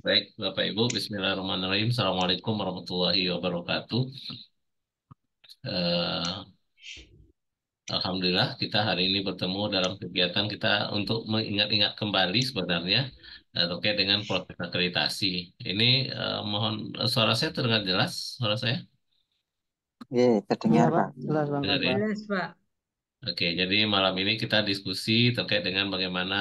Baik, Bapak Ibu, Bismillahirrahmanirrahim. Assalamualaikum warahmatullahi wabarakatuh. Eh, Alhamdulillah kita hari ini bertemu dalam kegiatan kita untuk mengingat-ingat kembali sebenarnya terkait dengan proses akreditasi. Ini mohon suara saya terdengar jelas, suara saya? Oke, Iya terdengar Pak, Pak. jelas Dengar banget ya? Pak. Jelas, Pak. Oke, jadi malam ini kita diskusi terkait dengan bagaimana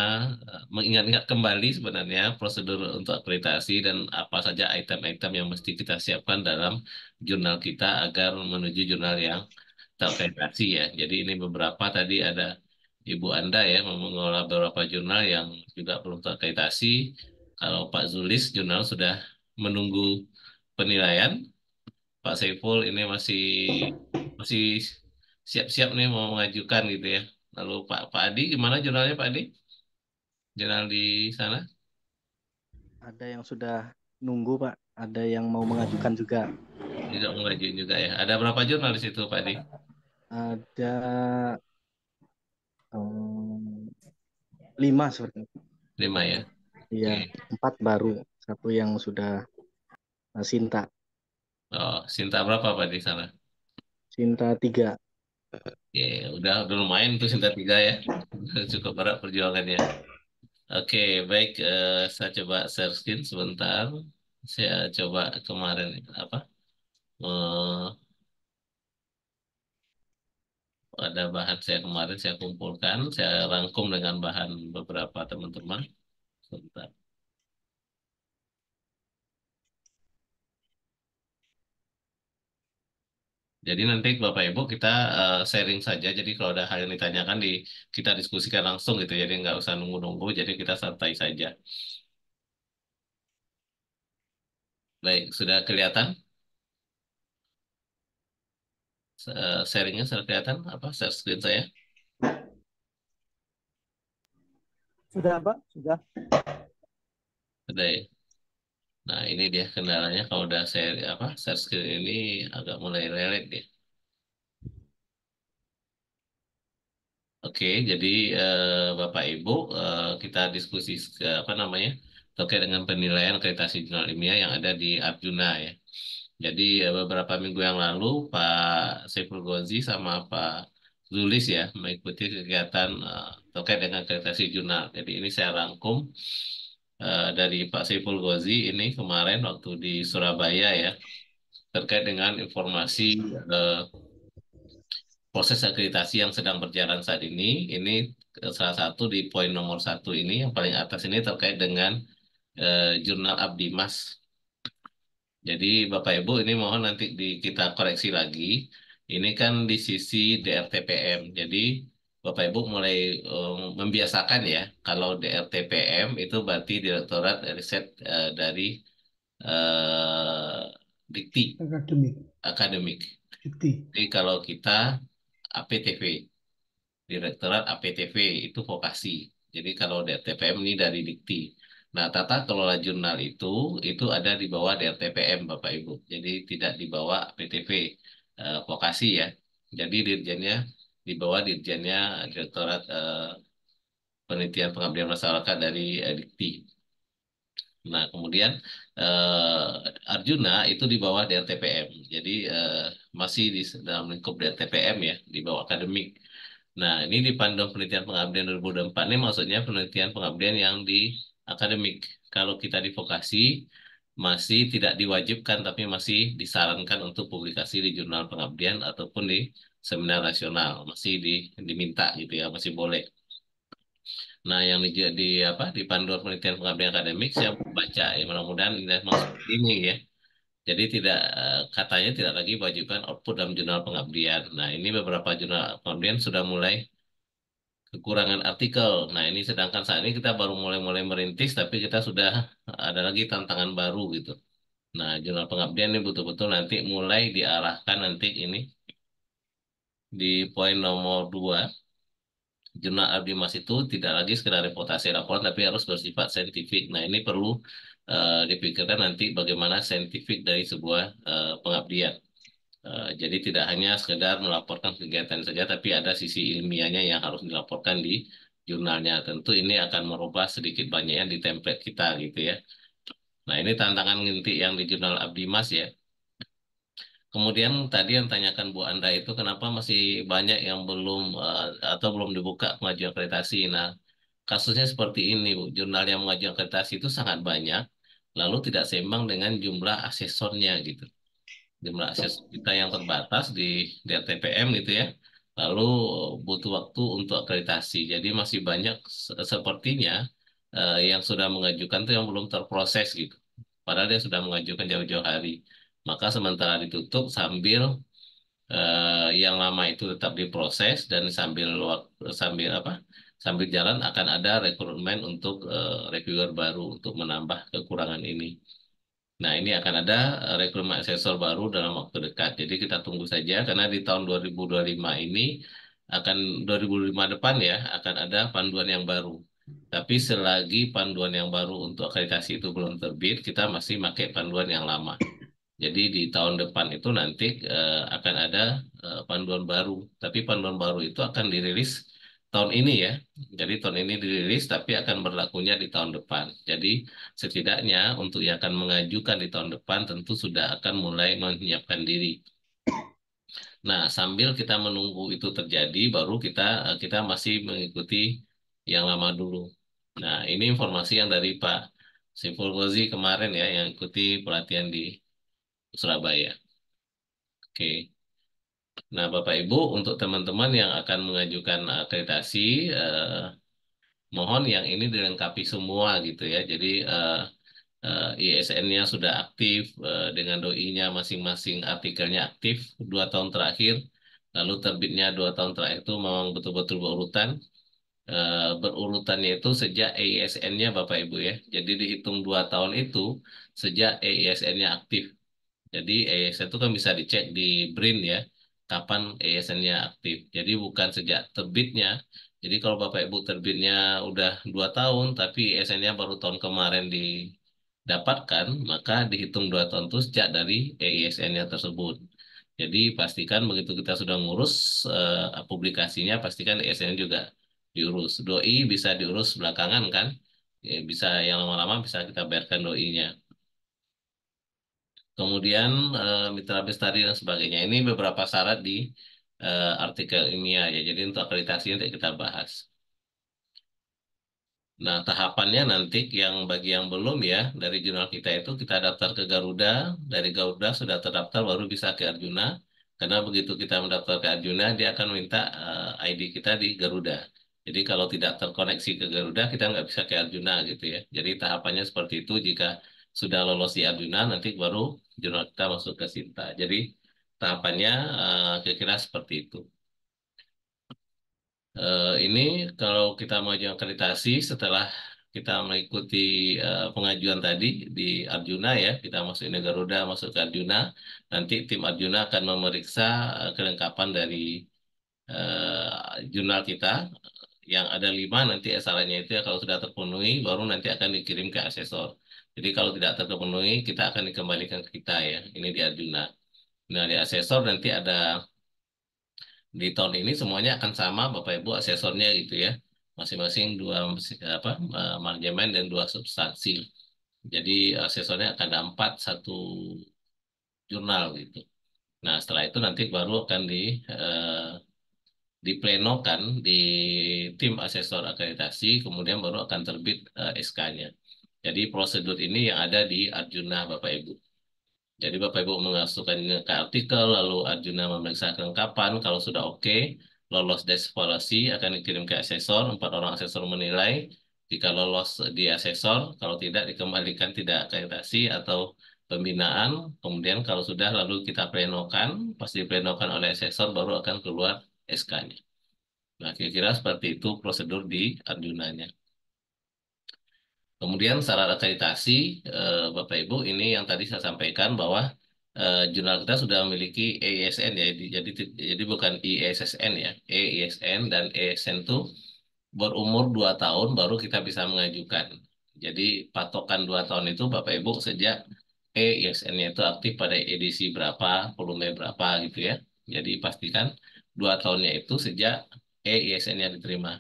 mengingat-ingat kembali sebenarnya prosedur untuk akreditasi dan apa saja item-item yang mesti kita siapkan dalam jurnal kita agar menuju jurnal yang terakreditasi ya. Jadi ini beberapa tadi ada Ibu Anda ya mengelola beberapa jurnal yang juga belum terakreditasi. Kalau Pak Zulis jurnal sudah menunggu penilaian. Pak Saiful ini masih masih siap-siap nih mau mengajukan gitu ya. Lalu Pak Adi gimana jurnalnya Pak Adi? Jurnal di sana Ada yang sudah nunggu Pak, ada yang mau mengajukan juga. juga mau ngajuin juga ya. Ada berapa jurnal di situ Pak Adi? Ada em, 5 seperti itu. 5 ya. Iya, Oke. 4 baru, satu yang sudah Sinta. Oh, Sinta berapa Pak di sana? Sinta 3. Ya, udah lumayan tuh Sinta 3 ya. Cukup berat perjuangannya. Oke, baik. Saya coba share screen sebentar. Saya coba kemarin apa? eh, ada bahan saya kemarin saya kumpulkan, saya rangkum dengan bahan beberapa teman-teman. Sebentar. Jadi nanti Bapak Ibu kita sharing saja. Jadi kalau ada hal yang ditanyakan kita diskusikan langsung gitu. Jadi nggak usah nunggu-nunggu. Jadi kita santai saja. Baik, sudah kelihatan? Sharingnya sudah kelihatan? Apa share screen saya? Sudah Pak, sudah. Sudah ya. Nah ini dia kendalanya kalau udah share screen ini agak mulai lelet ya. Oke, jadi Bapak Ibu kita diskusi apa namanya terkait dengan penilaian akreditasi jurnal ilmiah yang ada di Arjuna ya. Jadi beberapa minggu yang lalu Pak Saiful Gozi sama Pak Zulis ya mengikuti kegiatan terkait dengan akreditasi jurnal. Jadi ini saya rangkum dari Pak Saiful Gozi ini kemarin waktu di Surabaya ya terkait dengan informasi eh, proses akreditasi yang sedang berjalan saat ini salah satu di poin nomor 1 ini yang paling atas ini terkait dengan jurnal Abdi Mas. Jadi Bapak Ibu ini mohon nanti kita koreksi lagi. Ini kan di sisi DRTPM. Jadi Bapak Ibu mulai membiasakan ya kalau DRTPM itu berarti Direktorat Riset dari Dikti Akademik. Akademik. Dikti. Jadi kalau kita APTV. Direktorat APTV itu vokasi. Jadi kalau DRTPM ini dari Dikti. Nah, tata kelola jurnal itu ada di bawah DRTPM, Bapak Ibu. Jadi tidak di bawah APTV vokasi ya. Jadi dirjennya di bawah dirjennya Direktorat Penelitian Pengabdian Masyarakat dari Dikti. Nah, kemudian Arjuna itu di bawah DRTPM. Jadi masih di dalam lingkup DRTPM ya, di bawah akademik. Nah, ini di Panduan Penelitian Pengabdian 2024 ini maksudnya penelitian pengabdian yang di akademik. Kalau kita di vokasi, masih tidak diwajibkan, tapi masih disarankan untuk publikasi di jurnal pengabdian ataupun di seminar nasional. Masih diminta gitu ya, masih boleh. Nah, yang di Panduan Penelitian Pengabdian Akademik, saya baca ya, mudah-mudahan ini memang seperti ini ya. Jadi katanya tidak lagi wajibkan output dalam jurnal pengabdian. Nah, ini beberapa jurnal pengabdian sudah mulai kekurangan artikel. Nah, ini sedangkan saat ini kita baru mulai-mulai merintis, tapi kita sudah ada lagi tantangan baru gitu. Nah, jurnal pengabdian ini betul-betul nanti mulai diarahkan nanti ini di poin nomor 2. Jurnal Abdi Mas itu tidak lagi sekedar reputasi laporan, tapi harus bersifat saintifik. Nah, ini perlu dipikirkan nanti bagaimana saintifik dari sebuah pengabdian. Jadi tidak hanya sekedar melaporkan kegiatan saja, tapi ada sisi ilmiahnya yang harus dilaporkan di jurnalnya. Tentu ini akan merubah sedikit banyaknya di template kita gitu ya. Nah, ini tantangan nginti yang di jurnal Abdi Mas ya. Kemudian tadi yang tanyakan Bu Anda itu kenapa masih banyak yang belum atau belum dibuka pengajuan akreditasi. Nah, kasusnya seperti ini, Bu. Jurnal yang mengajukan akreditasi itu sangat banyak, lalu tidak seimbang dengan jumlah asesornya gitu. Jumlah asesor kita yang terbatas di RTPM gitu ya. Lalu butuh waktu untuk akreditasi. Jadi masih banyak sepertinya yang sudah mengajukan itu yang belum terproses gitu. Padahal dia sudah mengajukan jauh-jauh hari. Maka sementara ditutup sambil yang lama itu tetap diproses dan sambil waktu sambil apa? Sambil jalan akan ada rekrutmen untuk reviewer baru untuk menambah kekurangan ini. Nah, ini akan ada rekrutmen asesor baru dalam waktu dekat. Jadi kita tunggu saja karena di tahun 2025 ini akan 2005 depan ya akan ada panduan yang baru. Tapi selagi panduan yang baru untuk akreditasi itu belum terbit, kita masih pakai panduan yang lama. Jadi di tahun depan itu nanti akan ada panduan baru. Tapi panduan baru itu akan dirilis tahun ini ya. Jadi tahun ini dirilis tapi akan berlakunya di tahun depan. Jadi setidaknya untuk yang akan mengajukan di tahun depan tentu sudah akan mulai menyiapkan diri. Nah, sambil kita menunggu itu terjadi, baru kita masih mengikuti yang lama dulu. Nah, ini informasi yang dari Pak Saiful Ghazi kemarin ya, yang ikuti pelatihan di Surabaya. Oke. Nah, Bapak Ibu, untuk teman-teman yang akan mengajukan akreditasi, mohon yang ini dilengkapi semua gitu ya. Jadi ISN-nya sudah aktif, dengan doi-nya masing-masing artikelnya aktif 2 tahun terakhir, lalu terbitnya 2 tahun terakhir itu memang betul-betul berurutan. Berurutannya itu sejak EISN-nya Bapak Ibu ya. Jadi dihitung 2 tahun itu sejak EISN-nya aktif. Jadi EISN itu kan bisa dicek di BRIN ya, kapan EISN-nya aktif. Jadi bukan sejak terbitnya. Jadi kalau Bapak Ibu terbitnya udah 2 tahun, tapi EISN-nya baru tahun kemarin didapatkan, maka dihitung 2 tahun itu sejak dari EISN-nya tersebut. Jadi pastikan begitu kita sudah ngurus publikasinya, pastikan EISN juga diurus. Doi bisa diurus belakangan kan, ya, bisa yang lama-lama bisa kita bayarkan doi-nya. Kemudian mitra bestari dan sebagainya. Ini beberapa syarat di artikel ilmiah ya. Jadi untuk akreditasi nanti kita bahas. Nah, tahapannya nanti yang bagi yang belum ya, dari jurnal kita itu kita daftar ke Garuda, dari Garuda sudah terdaftar baru bisa ke Arjuna. Karena begitu kita mendaftar ke Arjuna, dia akan minta ID kita di Garuda. Jadi kalau tidak terkoneksi ke Garuda, kita nggak bisa ke Arjuna gitu ya. Jadi tahapannya seperti itu. Jika sudah lolos di Arjuna, nanti baru jurnal kita masuk ke Sinta. Jadi tahapannya kira-kira seperti itu. Ini kalau kita mengajukan akreditasi setelah kita mengikuti pengajuan tadi di Arjuna ya, kita masuk ini Garuda, masuk ke Arjuna, nanti tim Arjuna akan memeriksa kelengkapan dari jurnal kita yang ada 5 nanti SR-nya itu ya kalau sudah terpenuhi baru nanti akan dikirim ke asesor. Jadi kalau tidak terpenuhi kita akan dikembalikan ke kita ya, ini di Arjuna. Nah di asesor nanti ada di tahun ini semuanya akan sama Bapak Ibu asesornya gitu ya. Masing-masing dua apa manajemen dan 2 substansi. Jadi asesornya akan ada 4 satu jurnal gitu. Nah, setelah itu nanti baru akan diplenokan di tim asesor akreditasi, kemudian baru akan terbit SK-nya. Jadi prosedur ini yang ada di Arjuna Bapak Ibu. Jadi Bapak Ibu mengasukkan ke artikel, lalu Arjuna memeriksa kelengkapan, kalau sudah oke, lolos desevaluasi akan dikirim ke asesor, 4 orang asesor menilai, jika lolos di asesor, kalau tidak dikembalikan tidak akreditasi atau pembinaan, kemudian kalau sudah lalu kita plenokan, pasti diplenokan oleh asesor baru akan keluar SK-nya. Nah, kira-kira seperti itu prosedur di Arjunanya. Kemudian syarat akreditasi, Bapak Ibu, ini yang tadi saya sampaikan bahwa jurnal kita sudah memiliki EISN ya, jadi bukan ISSN ya, EISN dan EISN itu berumur 2 tahun baru kita bisa mengajukan. Jadi patokan 2 tahun itu Bapak Ibu sejak EISN-nya itu aktif pada edisi berapa, volume berapa gitu ya. Jadi pastikan 2 tahunnya itu sejak EISN-nya diterima.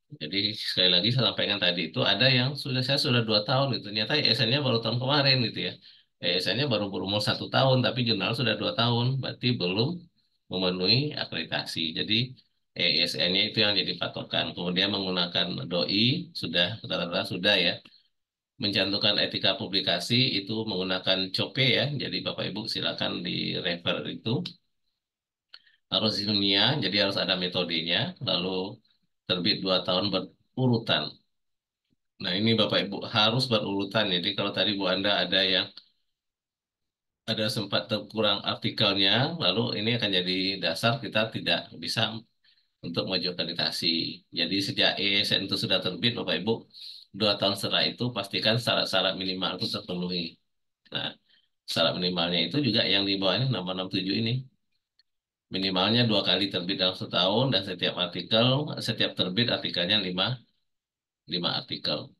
Jadi sekali lagi saya sampaikan tadi itu ada yang saya sudah 2 tahun itu ternyata ESN-nya baru tahun kemarin gitu ya. ESN-nya baru berumur 1 tahun tapi jurnal sudah 2 tahun berarti belum memenuhi akreditasi. Jadi ESN-nya itu yang jadi patokan. Kemudian menggunakan doi sudah rata-rata sudah ya. Mencantumkan etika publikasi itu menggunakan COPE ya. Jadi Bapak Ibu silakan di refer itu. Harus ilmiah, jadi harus ada metodenya. Lalu terbit 2 tahun berurutan. Nah, ini Bapak Ibu harus berurutan. Jadi kalau tadi Bu Anda ada sempat kurang artikelnya, lalu ini akan jadi dasar kita tidak bisa untuk maju akreditasi. Jadi sejak ESN itu sudah terbit, Bapak Ibu, 2 tahun setelah itu pastikan syarat-syarat minimal itu terpenuhi. Nah, syarat minimalnya itu juga yang di bawah ini nomor 67 ini. Minimalnya 2 kali terbit dalam setahun dan setiap terbit artikelnya lima artikel.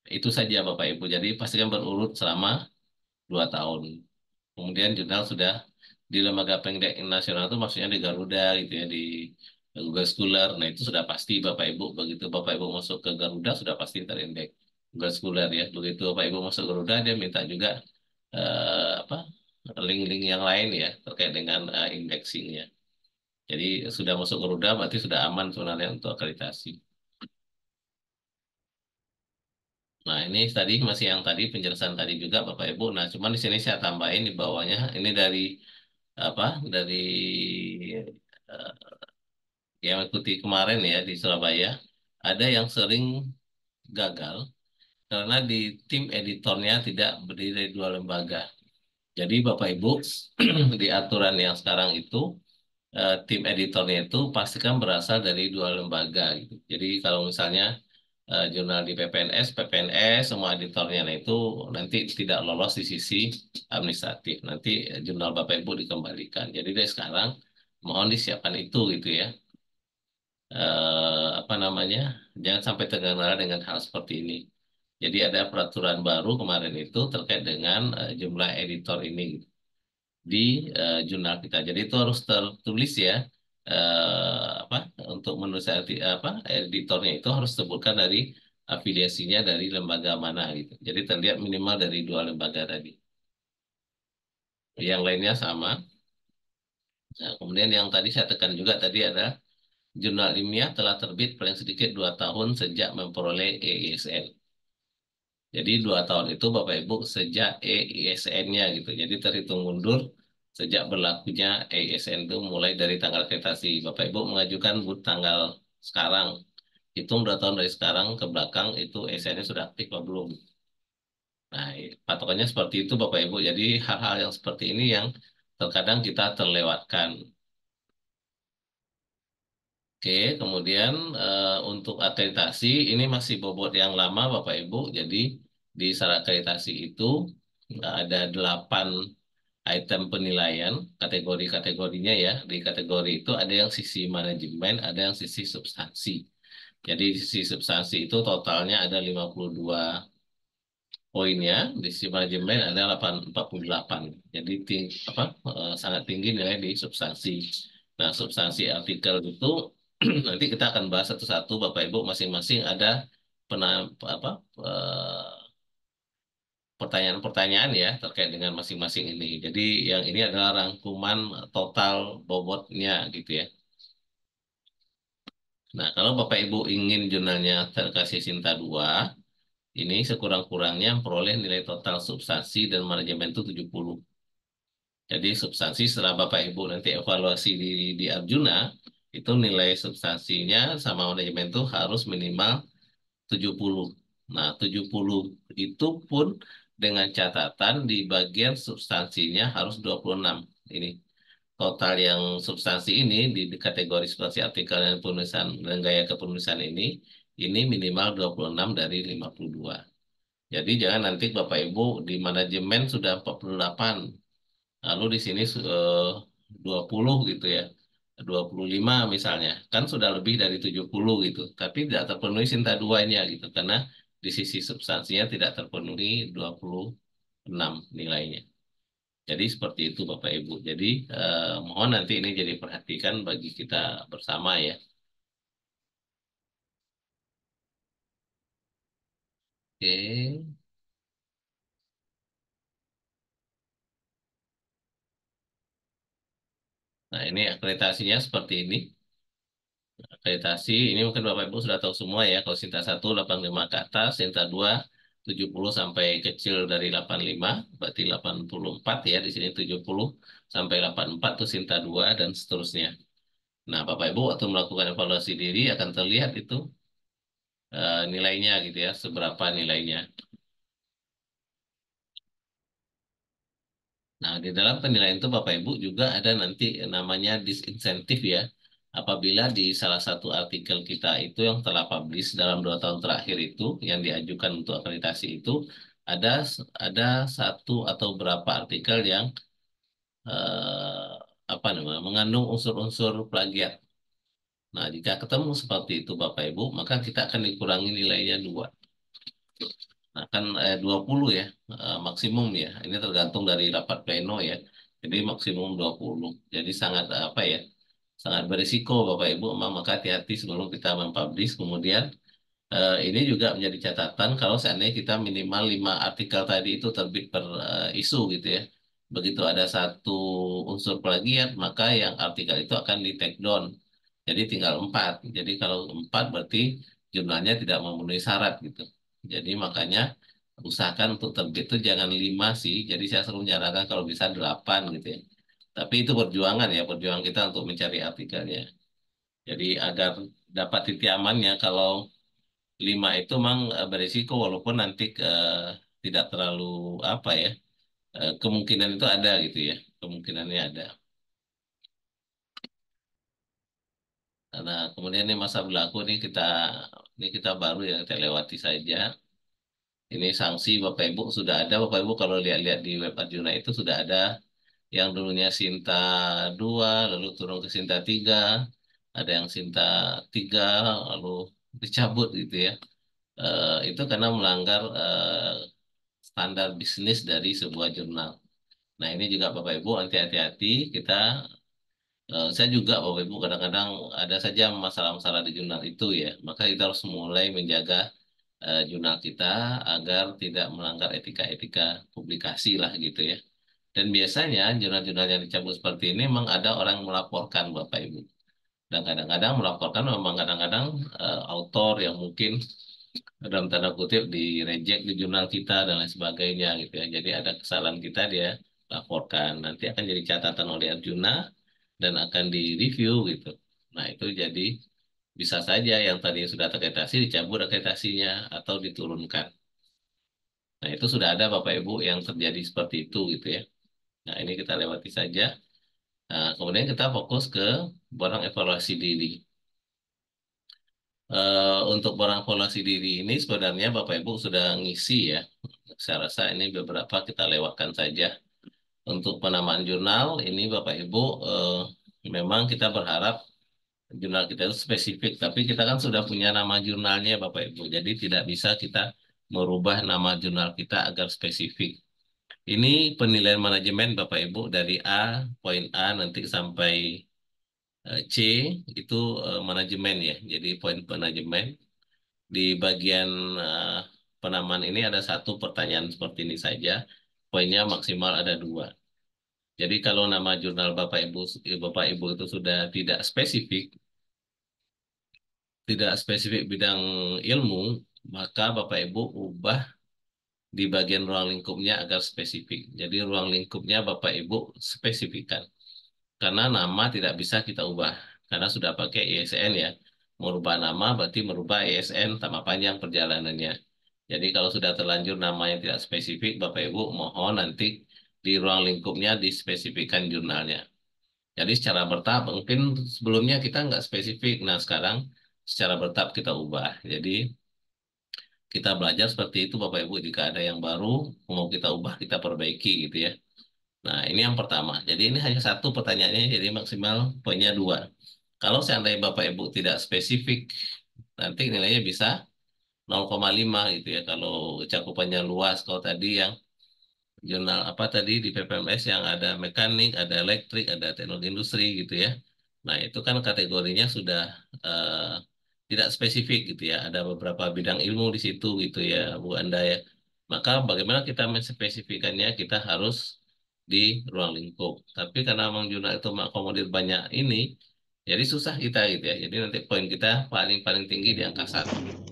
Itu saja Bapak Ibu. Jadi pastikan berurut selama 2 tahun. Kemudian jurnal sudah di lembaga pendidik nasional itu maksudnya di Garuda gitu ya di Google Scholar. Nah itu sudah pasti Bapak Ibu begitu Bapak Ibu masuk ke Garuda sudah pasti terindeks Google Scholar ya. Begitu Bapak Ibu masuk Garuda dia minta juga apa link-link yang lain ya terkait dengan indexingnya. Jadi sudah masuk Garuda berarti sudah aman sebenarnya untuk akreditasi. Nah, ini tadi masih yang tadi penjelasan tadi juga Bapak Ibu. Nah, cuman di sini saya tambahin di bawahnya ini dari apa? Dari eh, yang ikuti kemarin ya di Surabaya ada yang sering gagal karena di tim editornya tidak berdiri dari 2 lembaga. Jadi Bapak Ibu di aturan yang sekarang itu tim editornya itu pastikan berasal dari 2 lembaga gitu. Jadi kalau misalnya jurnal di PPNS semua editornya nah itu nanti tidak lolos di sisi administratif. Nanti jurnal Bapak Ibu dikembalikan. Jadi dari sekarang mohon disiapkan itu gitu ya. Apa namanya? Jangan sampai terkendala dengan hal seperti ini. Jadi ada peraturan baru kemarin itu terkait dengan jumlah editor ini di jurnal kita. Jadi itu harus tertulis ya apa untuk menulis apa editornya itu harus sebutkan dari afiliasinya dari lembaga mana gitu. Jadi terlihat minimal dari 2 lembaga tadi. Yang lainnya sama. Nah, kemudian yang tadi saya tekan juga tadi ada jurnal ilmiah telah terbit paling sedikit 2 tahun sejak memperoleh EISN. Jadi 2 tahun itu Bapak Ibu sejak EISN-nya gitu. Jadi terhitung mundur sejak berlakunya EISN itu mulai dari tanggal akreditasi. Bapak Ibu mengajukan tanggal sekarang. Hitung 2 tahun dari sekarang ke belakang itu EISN-nya sudah aktif atau belum. Nah, patokannya seperti itu Bapak Ibu. Jadi hal-hal yang seperti ini yang terkadang kita terlewatkan. Oke, kemudian untuk akreditasi ini masih bobot yang lama Bapak Ibu. Jadi di syarat akreditasi itu ada 8 item penilaian kategori-kategorinya ya. Di kategori itu ada yang sisi manajemen, ada yang sisi substansi. Jadi sisi substansi itu totalnya ada 52 poinnya, di sisi manajemen ada 48. Jadi sangat tinggi nilai di substansi. Nah, substansi artikel itu nanti kita akan bahas satu-satu Bapak Ibu masing-masing ada pena, apa pertanyaan-pertanyaan ya terkait dengan masing-masing ini. Jadi yang ini adalah rangkuman total bobotnya gitu ya. Nah, kalau Bapak Ibu ingin jurnalnya terkasih Sinta 2, ini sekurang-kurangnya memperoleh nilai total substansi dan manajemen itu 70. Jadi substansi setelah Bapak Ibu nanti evaluasi di Arjuna, itu nilai substansinya sama manajemen itu harus minimal 70. Nah, 70 itu pun dengan catatan di bagian substansinya harus 26. Ini total yang substansi ini di kategori substansi artikel dan penulisan dan gaya kepenulisan ini minimal 26 dari 52. Jadi jangan nanti Bapak Ibu di manajemen sudah 48, lalu di sini 20 gitu ya. 25 misalnya, kan sudah lebih dari 70 gitu. Tapi tidak terpenuhi Sinta 2-nya gitu karena di sisi substansinya tidak terpenuhi 26 nilainya. Jadi seperti itu Bapak Ibu. Jadi mohon nanti ini jadi perhatikan bagi kita bersama ya. Oke. Nah, ini akreditasinya seperti ini. Akreditasi ini mungkin Bapak Ibu sudah tahu semua ya. Kalau Sinta 1 85 ke atas, Sinta 2 70 sampai kecil dari 85, berarti 84 ya. Di sini 70 sampai 84 tuh Sinta 2 dan seterusnya. Nah, Bapak Ibu waktu melakukan evaluasi diri akan terlihat itu nilainya gitu ya, seberapa nilainya. Nah, di dalam penilaian itu Bapak Ibu juga ada nanti namanya disinsentif ya. Apabila di salah satu artikel kita itu yang telah publish dalam 2 tahun terakhir itu yang diajukan untuk akreditasi itu ada ada satu atau berapa artikel yang eh, apa namanya mengandung unsur-unsur plagiat. Nah, jika ketemu seperti itu Bapak Ibu, maka kita akan dikurangi nilainya 2. Nah, kan 20 ya maksimum ya. Ini tergantung dari rapat pleno ya. Jadi maksimum 20. Jadi sangat apa ya? Sangat berisiko Bapak Ibu, memang maka hati-hati sebelum kita mempublish. Kemudian ini juga menjadi catatan kalau seandainya kita minimal 5 artikel tadi itu terbit per isu gitu ya. Begitu ada satu unsur plagiat, maka yang artikel itu akan di take down. Jadi tinggal 4. Jadi kalau 4 berarti jumlahnya tidak memenuhi syarat gitu. Jadi makanya usahakan untuk terbit itu jangan 5 sih. Jadi saya selalu menyarankan kalau bisa 8 gitu ya. Tapi itu perjuangan ya, perjuangan kita untuk mencari artikelnya. Jadi agar dapat titik amannya kalau 5 itu memang berisiko walaupun nanti tidak terlalu apa ya kemungkinan itu ada gitu ya kemungkinannya ada. Nah kemudian ini masa berlaku ini kita baru ya kita lewati saja. Ini sanksi Bapak Ibu sudah ada Bapak Ibu kalau lihat-lihat di web Arjuna itu sudah ada yang dulunya Sinta 2 lalu turun ke Sinta 3 ada yang Sinta 3 lalu dicabut gitu ya. Itu karena melanggar standar bisnis dari sebuah jurnal. Nah, ini juga Bapak Ibu hati-hati kita saya juga Bapak Ibu kadang-kadang ada saja masalah-masalah di jurnal itu ya. Maka kita harus mulai menjaga jurnal kita agar tidak melanggar etika-etika publikasi lah gitu ya. Dan biasanya jurnal-jurnal yang dicabut seperti ini memang ada orang melaporkan Bapak Ibu. Dan kadang-kadang melaporkan memang kadang-kadang autor yang mungkin dalam tanda kutip di reject di jurnal kita dan lain sebagainya gitu ya. Jadi ada kesalahan kita dia laporkan. Nanti akan jadi catatan oleh Arjuna dan akan direview gitu. Nah itu jadi bisa saja yang tadi sudah terakreditasi dicabut akreditasinya atau diturunkan. Nah itu sudah ada Bapak Ibu yang terjadi seperti itu gitu ya. Nah ini kita lewati saja. Nah, kemudian kita fokus ke barang evaluasi diri. Untuk barang evaluasi diri ini sebenarnya Bapak Ibu sudah ngisi ya. Saya rasa ini beberapa kita lewatkan saja. Untuk penamaan jurnal ini Bapak Ibu memang kita berharap jurnal kita itu spesifik, tapi kita kan sudah punya nama jurnalnya Bapak Ibu. Jadi tidak bisa kita merubah nama jurnal kita agar spesifik. Ini penilaian manajemen Bapak Ibu dari A, poin A nanti sampai C itu manajemen ya. Jadi poin manajemen. Di bagian eh, penamaan ini ada satu pertanyaan seperti ini saja. Poinnya maksimal ada 2. Jadi kalau nama jurnal Bapak Ibu itu sudah tidak spesifik bidang ilmu, maka Bapak Ibu ubah di bagian ruang lingkupnya agar spesifik. Jadi ruang lingkupnya Bapak Ibu spesifikkan. Karena nama tidak bisa kita ubah. Karena sudah pakai ISN ya. Merubah nama berarti merubah ISN tambah panjang perjalanannya. Jadi kalau sudah terlanjur namanya tidak spesifik, Bapak Ibu mohon nanti di ruang lingkupnya dispesifikkan jurnalnya. Jadi secara bertahap mungkin sebelumnya kita nggak spesifik. Nah sekarang secara bertahap kita ubah. Jadi kita belajar seperti itu Bapak Ibu. Jika ada yang baru mau kita ubah kita perbaiki gitu ya. Nah ini yang pertama. Jadi ini hanya satu pertanyaannya. Jadi maksimal poinnya 2. Kalau seandainya Bapak Ibu tidak spesifik nanti nilainya bisa 0,5 gitu ya. Kalau cakupannya luas. Kalau tadi yang jurnal apa tadi di PPMS yang ada mekanik, ada elektrik, ada teknologi industri gitu ya. Nah, itu kan kategorinya sudah eh, tidak spesifik gitu ya. Ada beberapa bidang ilmu di situ gitu ya, Bu Anda ya. Maka bagaimana kita menspesifikannya? Kita harus di ruang lingkup. Tapi karena memang jurnal itu mengakomodir banyak ini, jadi susah kita gitu ya. Jadi nanti poin kita paling paling tinggi di angka 1.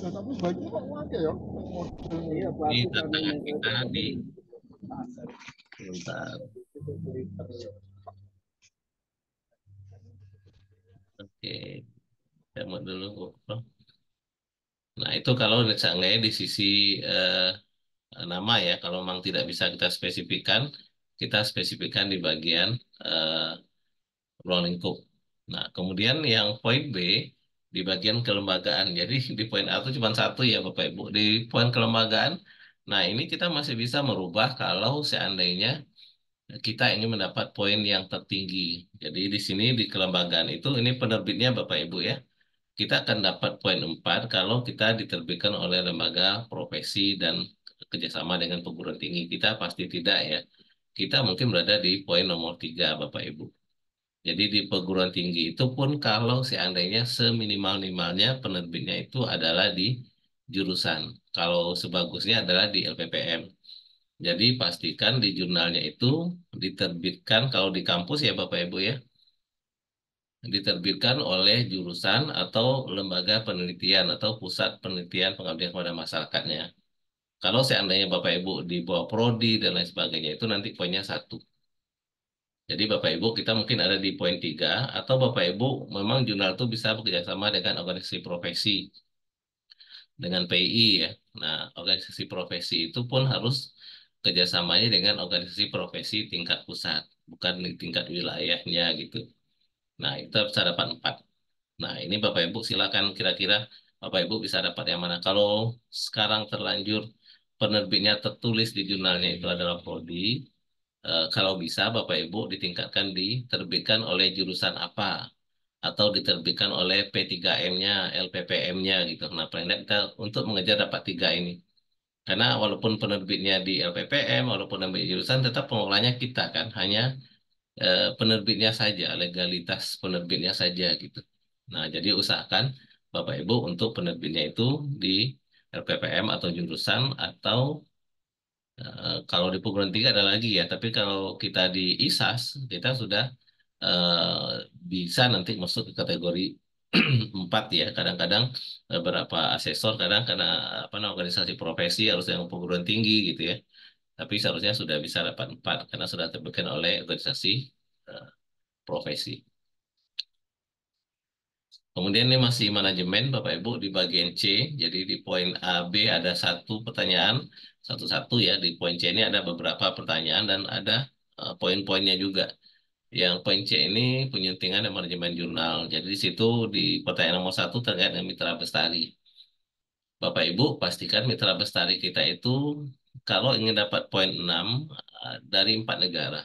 Nah, tapi sebaiknya kok ada ya modelnya. Iya, Ini plastik kan tantangan yang kita kayak di gitu. sebentar. Oke, saya mau dulu. Nah, itu kalau misalnya di sisi eh, nama ya, kalau memang tidak bisa kita spesifikkan, kita spesifikkan di bagian eh, ruang lingkup. Nah, kemudian yang poin B di bagian kelembagaan. Jadi di poin A itu cuma satu ya Bapak Ibu. Di poin kelembagaan, nah ini kita masih bisa merubah kalau seandainya kita ingin mendapat poin yang tertinggi. Jadi di sini di kelembagaan itu ini penerbitnya Bapak Ibu ya. Kita akan dapat poin 4 kalau kita diterbitkan oleh lembaga profesi dan kerjasama dengan perguruan tinggi. Kita pasti tidak ya. Kita mungkin berada di poin nomor 3 Bapak Ibu. Jadi di perguruan tinggi itu pun kalau seandainya seminimal-minimalnya penerbitnya itu adalah di jurusan. Kalau sebagusnya adalah di LPPM. Jadi pastikan di jurnalnya itu diterbitkan kalau di kampus ya Bapak Ibu ya, diterbitkan oleh jurusan atau lembaga penelitian atau pusat penelitian pengabdian kepada masyarakatnya. Kalau seandainya Bapak Ibu di bawah prodi dan lain sebagainya itu nanti poinnya 1. Jadi Bapak Ibu kita mungkin ada di poin 3 atau Bapak Ibu memang jurnal itu bisa bekerja sama dengan organisasi profesi, dengan PI ya. Nah, organisasi profesi itu pun harus kerjasamanya dengan organisasi profesi tingkat pusat, bukan di tingkat wilayahnya gitu. Nah, itu bisa dapat 4. Nah, ini Bapak Ibu silakan kira-kira Bapak Ibu bisa dapat yang mana. Kalau sekarang terlanjur penerbitnya tertulis di jurnalnya itu adalah prodi, kalau bisa Bapak Ibu ditingkatkan diterbitkan oleh jurusan apa atau diterbitkan oleh P3M-nya, LPPM-nya gitu. Nah, paling tidak kita untuk mengejar dapat 3 ini. Karena walaupun penerbitnya di LPPM, walaupun ambil jurusan, tetap pengelolanya kita kan, hanya penerbitnya saja, legalitas penerbitnya saja gitu. Nah, jadi usahakan Bapak Ibu untuk penerbitnya itu di LPPM atau jurusan atau kalau di perguruan tinggi ada lagi ya, tapi kalau kita di ISAS, kita sudah bisa nanti masuk ke kategori 4 ya. Kadang-kadang beberapa asesor, kadang karena apa namanya organisasi profesi harus yang perguruan tinggi gitu ya. Tapi seharusnya sudah bisa dapat 4 karena sudah terbitkan oleh organisasi eh, profesi. Kemudian ini masih manajemen Bapak Ibu di bagian C. Jadi di poin A, B ada satu pertanyaan, satu-satu ya. Di poin C ini ada beberapa pertanyaan dan ada poin-poinnya juga. Yang poin C ini penyuntingan dan manajemen jurnal. Jadi di situ di pertanyaan nomor 1 terkait dengan mitra bestari. Bapak Ibu pastikan mitra bestari kita itu kalau ingin dapat poin 6 dari 4 negara.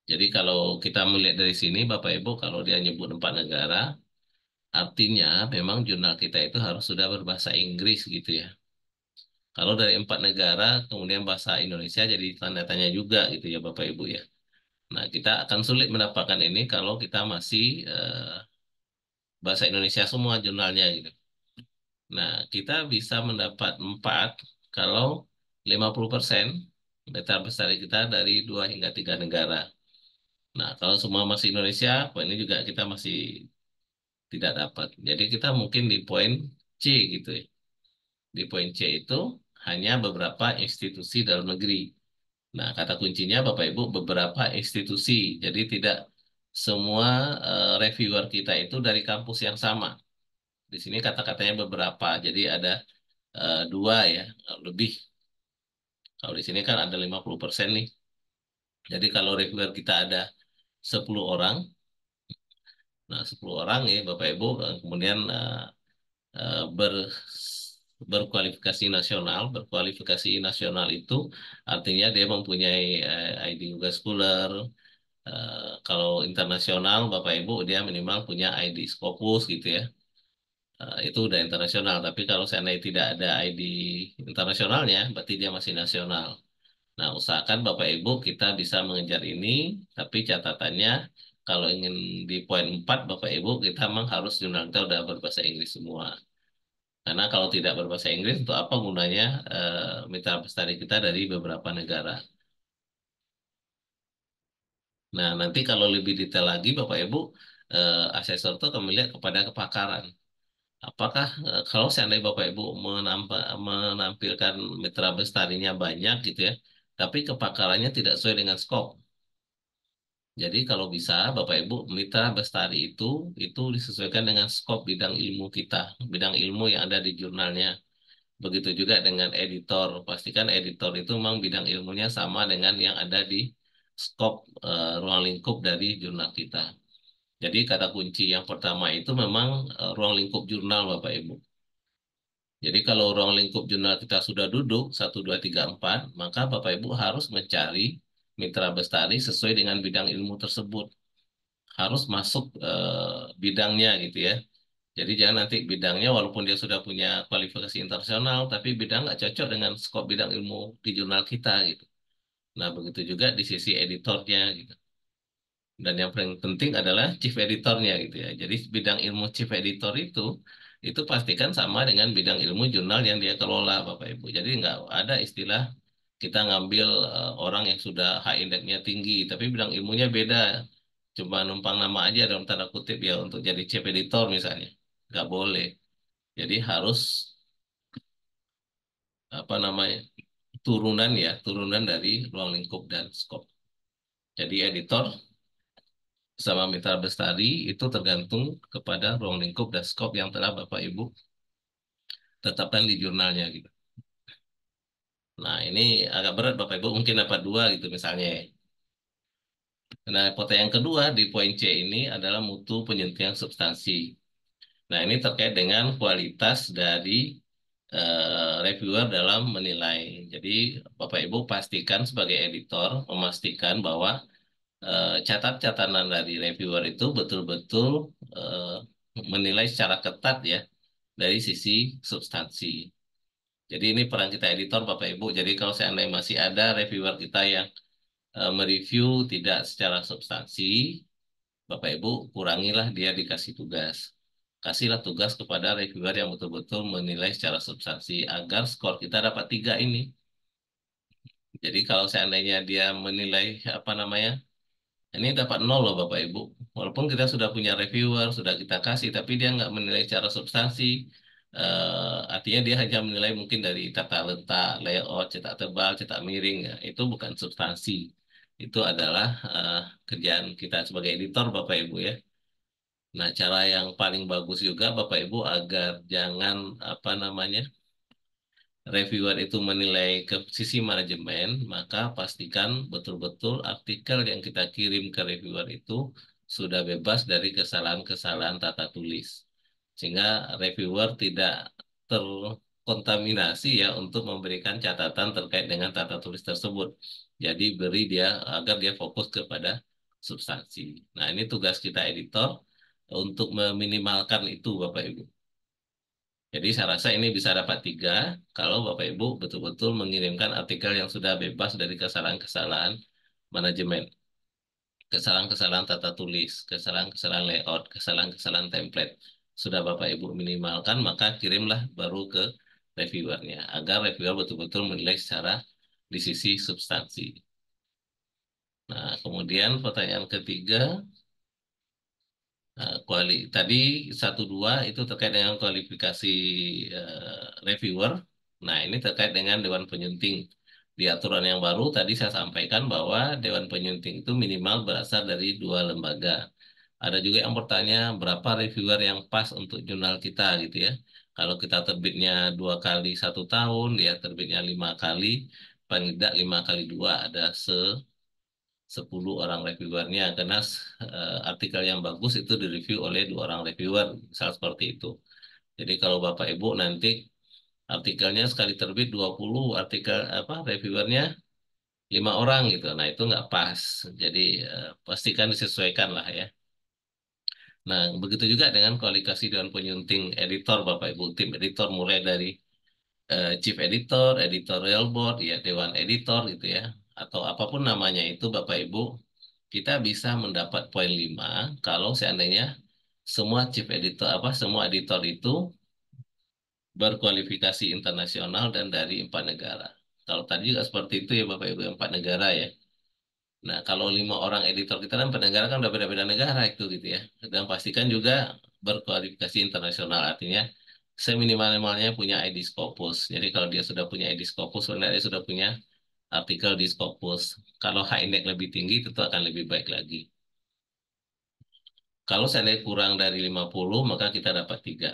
Jadi kalau kita melihat dari sini Bapak Ibu kalau dia nyebut 4 negara, artinya memang jurnal kita itu harus sudah berbahasa Inggris gitu ya. Kalau dari 4 negara, kemudian bahasa Indonesia jadi tanda tanya juga gitu ya Bapak Ibu ya. Nah, kita akan sulit mendapatkan ini kalau kita masih bahasa Indonesia semua jurnalnya gitu. Nah, kita bisa mendapat 4 kalau 50% data besar kita dari 2 hingga 3 negara. Nah, kalau semua masih Indonesia, poin ini juga kita masih tidak dapat. Jadi kita mungkin di poin C gitu ya. Di poin C itu hanya beberapa institusi dalam negeri. Nah, kata kuncinya Bapak Ibu beberapa institusi. Jadi tidak semua reviewer kita itu dari kampus yang sama. Di sini kata-katanya beberapa. Jadi ada 2 ya, lebih. Kalau di sini kan ada 50% nih. Jadi kalau reviewer kita ada 10 orang, nah 10 orang ya Bapak Ibu, kemudian eh, ber berkualifikasi nasional itu artinya dia mempunyai ID juga Scholar. Kalau internasional Bapak Ibu dia minimal punya ID Scopus gitu ya. Itu udah internasional. Tapi kalau seandainya tidak ada ID internasionalnya, berarti dia masih nasional. Nah, usahakan Bapak Ibu kita bisa mengejar ini, tapi catatannya Kalau ingin di poin 4, Bapak Ibu, kita memang harus jurnal kita udah berbahasa Inggris semua. Karena kalau tidak berbahasa Inggris, untuk apa gunanya mitra pelestari kita dari beberapa negara. Nah, nanti kalau lebih detail lagi, Bapak Ibu, asesor itu akan melihat kepada kepakaran. Apakah kalau seandainya Bapak Ibu menampilkan mitra bestarinya banyak gitu ya, tapi kepakarannya tidak sesuai dengan skop. Jadi kalau bisa Bapak Ibu mitra bestari itu disesuaikan dengan skop bidang ilmu kita, bidang ilmu yang ada di jurnalnya. Begitu juga dengan editor. Pastikan editor itu memang bidang ilmunya sama dengan yang ada di skop ruang lingkup dari jurnal kita. Jadi kata kunci yang pertama itu memang ruang lingkup jurnal Bapak Ibu. Jadi kalau ruang lingkup jurnal kita sudah duduk 1, 2, 3, 4, maka Bapak Ibu harus mencari mitra bestari sesuai dengan bidang ilmu tersebut. Harus masuk bidangnya gitu ya. Jadi jangan nanti bidangnya walaupun dia sudah punya kualifikasi internasional, tapi bidang nggak cocok dengan skop bidang ilmu di jurnal kita gitu. Nah begitu juga di sisi editornya gitu. Dan yang paling penting adalah chief editornya gitu ya. Jadi bidang ilmu chief editor itu pastikan sama dengan bidang ilmu jurnal yang dia kelola Bapak Ibu. Jadi nggak ada istilah kita ngambil orang yang sudah high index-nya tinggi, tapi bidang ilmunya beda. Cuma numpang nama aja dalam tanda kutip ya untuk jadi chief editor misalnya. Nggak boleh. Jadi harus apa namanya turunan dari ruang lingkup dan skop. Jadi editor sama mitra bestari itu tergantung kepada ruang lingkup dan skop yang telah Bapak Ibu tetapkan di jurnalnya gitu. Nah ini agak berat Bapak Ibu mungkin dapat dua gitu misalnya. Nah pertanyaan kedua di poin C ini adalah mutu penyuntian substansi. Nah ini terkait dengan kualitas dari reviewer dalam menilai. Jadi Bapak Ibu pastikan sebagai editor memastikan bahwa catatan dari reviewer itu betul-betul eh, menilai secara ketat ya dari sisi substansi. Jadi ini peran kita editor Bapak Ibu. Jadi kalau seandainya masih ada reviewer kita yang mereview tidak secara substansi, Bapak Ibu kurangilah dia dikasih tugas. Kasihlah tugas kepada reviewer yang betul-betul menilai secara substansi agar skor kita dapat 3 ini. Jadi kalau seandainya dia menilai apa namanya ini dapat nol loh Bapak Ibu. Walaupun kita sudah punya reviewer, sudah kita kasih, tapi dia nggak menilai secara substansi. Artinya dia hanya menilai mungkin dari tata letak, layout, cetak tebal, cetak miring. Ya. Itu bukan substansi. Itu adalah kerjaan kita sebagai editor Bapak Ibu ya. Nah, cara yang paling bagus juga Bapak Ibu agar jangan apa namanya reviewer itu menilai ke sisi manajemen, maka pastikan betul-betul artikel yang kita kirim ke reviewer itu sudah bebas dari kesalahan-kesalahan tata tulis. Sehingga reviewer tidak terkontaminasi ya untuk memberikan catatan terkait dengan tata tulis tersebut. Jadi beri dia agar dia fokus kepada substansi. Nah, ini tugas kita editor untuk meminimalkan itu Bapak Ibu. Jadi saya rasa ini bisa dapat 3 kalau Bapak Ibu betul-betul mengirimkan artikel yang sudah bebas dari kesalahan-kesalahan manajemen, kesalahan-kesalahan tata tulis, kesalahan-kesalahan layout, kesalahan-kesalahan template. Sudah Bapak Ibu minimalkan, maka kirimlah baru ke reviewernya, agar reviewer betul-betul menilai secara di sisi substansi. Nah, kemudian pertanyaan ketiga, tadi 1, 2 itu terkait dengan kualifikasi reviewer. Nah, ini terkait dengan Dewan Penyunting. Di aturan yang baru tadi saya sampaikan bahwa Dewan Penyunting itu minimal berasal dari 2 lembaga. Ada juga yang bertanya berapa reviewer yang pas untuk jurnal kita gitu ya. Kalau kita terbitnya 2 kali 1 tahun, ya terbitnya 5 kali, paling tidak 5 kali 2 ada 10 orang reviewernya karena artikel yang bagus itu direview oleh 2 orang reviewer misal seperti itu. Jadi kalau Bapak Ibu nanti artikelnya sekali terbit 20 artikel apa reviewernya 5 orang gitu. Nah, itu nggak pas. Jadi pastikan disesuaikan lah ya. Nah, begitu juga dengan kualifikasi Dewan Penyunting editor Bapak Ibu tim editor mulai dari chief editor, editorial board, ya dewan editor gitu ya atau apapun namanya itu Bapak Ibu kita bisa mendapat poin 5 kalau seandainya semua chief editor semua editor itu berkualifikasi internasional dan dari 4 negara. Kalau tadi juga seperti itu ya Bapak Ibu, 4 negara ya. Nah, kalau 5 orang editor kita kan 4 negara kan udah beda-beda negara itu gitu ya. Dan pastikan juga berkualifikasi internasional, artinya seminimal-minimalnya punya ID Scopus. Jadi kalau dia sudah punya ID Scopus, sebenarnya dia sudah punya artikel di Scopus. Kalau H-index lebih tinggi, tentu akan lebih baik lagi. Kalau seandainya kurang dari 50, maka kita dapat 3.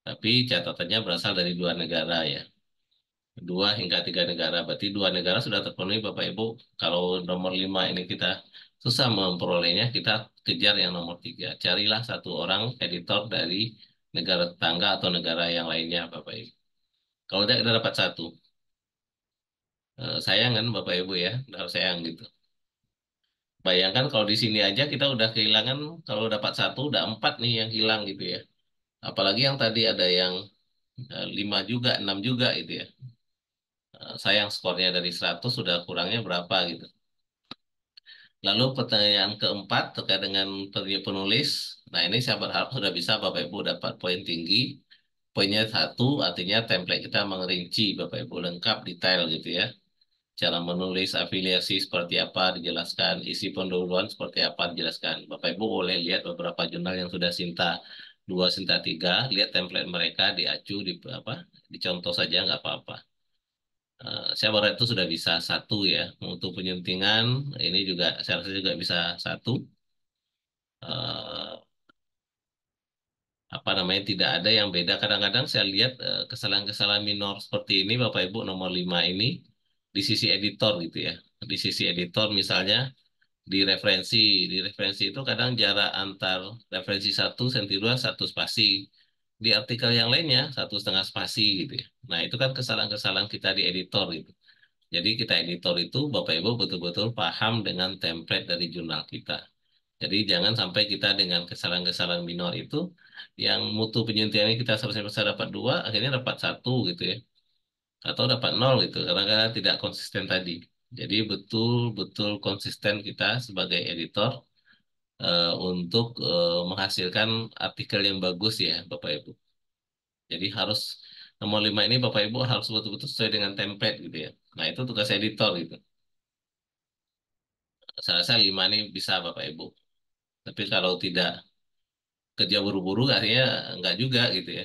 Tapi catatannya berasal dari 2 negara ya. 2 hingga 3 negara. Berarti 2 negara sudah terpenuhi Bapak Ibu. Kalau nomor 5 ini kita susah memperolehnya, kita kejar yang nomor 3. Carilah satu orang editor dari negara tetangga atau negara yang lainnya Bapak Ibu. Kalau tidak kita dapat satu. Sayang kan Bapak Ibu ya, harus sayang gitu. Bayangkan kalau di sini aja kita udah kehilangan, kalau dapat satu udah 4 nih yang hilang gitu ya. Apalagi yang tadi ada yang 5 juga, 6 juga itu ya. Sayang skornya dari 100 sudah kurangnya berapa gitu. Lalu pertanyaan keempat terkait dengan penulis. Nah ini saya berharap sudah bisa Bapak Ibu dapat poin tinggi. Poinnya 1 artinya template kita mengerinci Bapak Ibu lengkap detail gitu ya. Cara menulis afiliasi seperti apa dijelaskan, isi pendahuluan seperti apa dijelaskan. Bapak Ibu boleh lihat beberapa jurnal yang sudah Sinta 2, Sinta 3, lihat template mereka, diacu, dicontoh saja nggak apa-apa. Saya baru itu sudah bisa 1 ya. Untuk penyuntingan, ini juga saya rasa juga bisa 1. Eh, tidak ada yang beda. Kadang-kadang saya lihat kesalahan-kesalahan minor seperti ini, Bapak Ibu nomor 5 ini, di sisi editor gitu ya. Di sisi editor misalnya, di referensi itu kadang jarak antar referensi satu senti dua 1 spasi. Di artikel yang lainnya 1,5 spasi gitu ya. Nah itu kan kesalahan-kesalahan kita di editor gitu. Jadi kita editor itu Bapak Ibu betul-betul paham dengan template dari jurnal kita. Jadi jangan sampai kita dengan kesalahan-kesalahan minor itu yang mutu penyuntiannya kita seharusnya bisa dapat 2, akhirnya dapat 1 gitu ya. Atau dapat 0 gitu, karena kita tidak konsisten tadi. Jadi betul-betul konsisten kita sebagai editor untuk menghasilkan artikel yang bagus ya Bapak Ibu. Jadi harus nomor 5 ini Bapak Ibu harus betul-betul sesuai dengan template gitu ya. Nah itu tugas editor gitu. Saya rasa 5 ini bisa Bapak Ibu. Tapi kalau tidak kerja buru-buru artinya enggak juga gitu ya.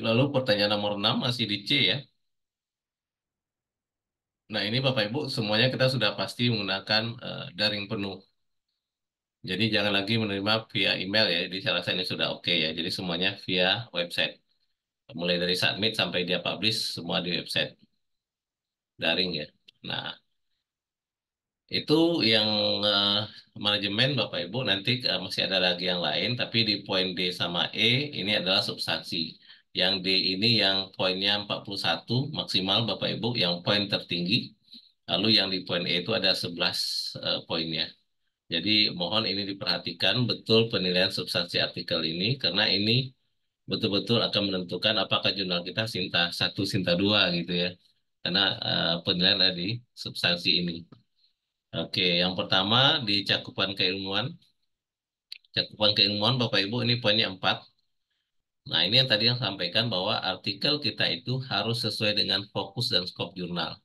Lalu pertanyaan nomor 6 masih di C ya. Nah ini Bapak Ibu semuanya kita sudah pasti menggunakan daring penuh. Jadi jangan lagi menerima via email ya. Jadi saya rasa ini sudah oke ya. Jadi semuanya via website. Mulai dari submit sampai dia publish semua di website daring ya. Nah itu yang eh, manajemen Bapak Ibu nanti masih ada lagi yang lain tapi di poin D sama E ini adalah substansi. Yang D ini yang poinnya 41 maksimal Bapak Ibu yang poin tertinggi. Lalu yang di poin E itu ada 11 poinnya. Jadi mohon ini diperhatikan betul penilaian substansi artikel ini karena ini betul-betul akan menentukan apakah jurnal kita Sinta 1, Sinta 2 gitu ya. Karena penilaian ada di substansi ini. Oke, yang pertama di cakupan keilmuan. Cakupan keilmuan Bapak Ibu ini poinnya 4. Nah ini yang tadi yang sampaikan bahwa artikel kita itu harus sesuai dengan fokus dan skop jurnal.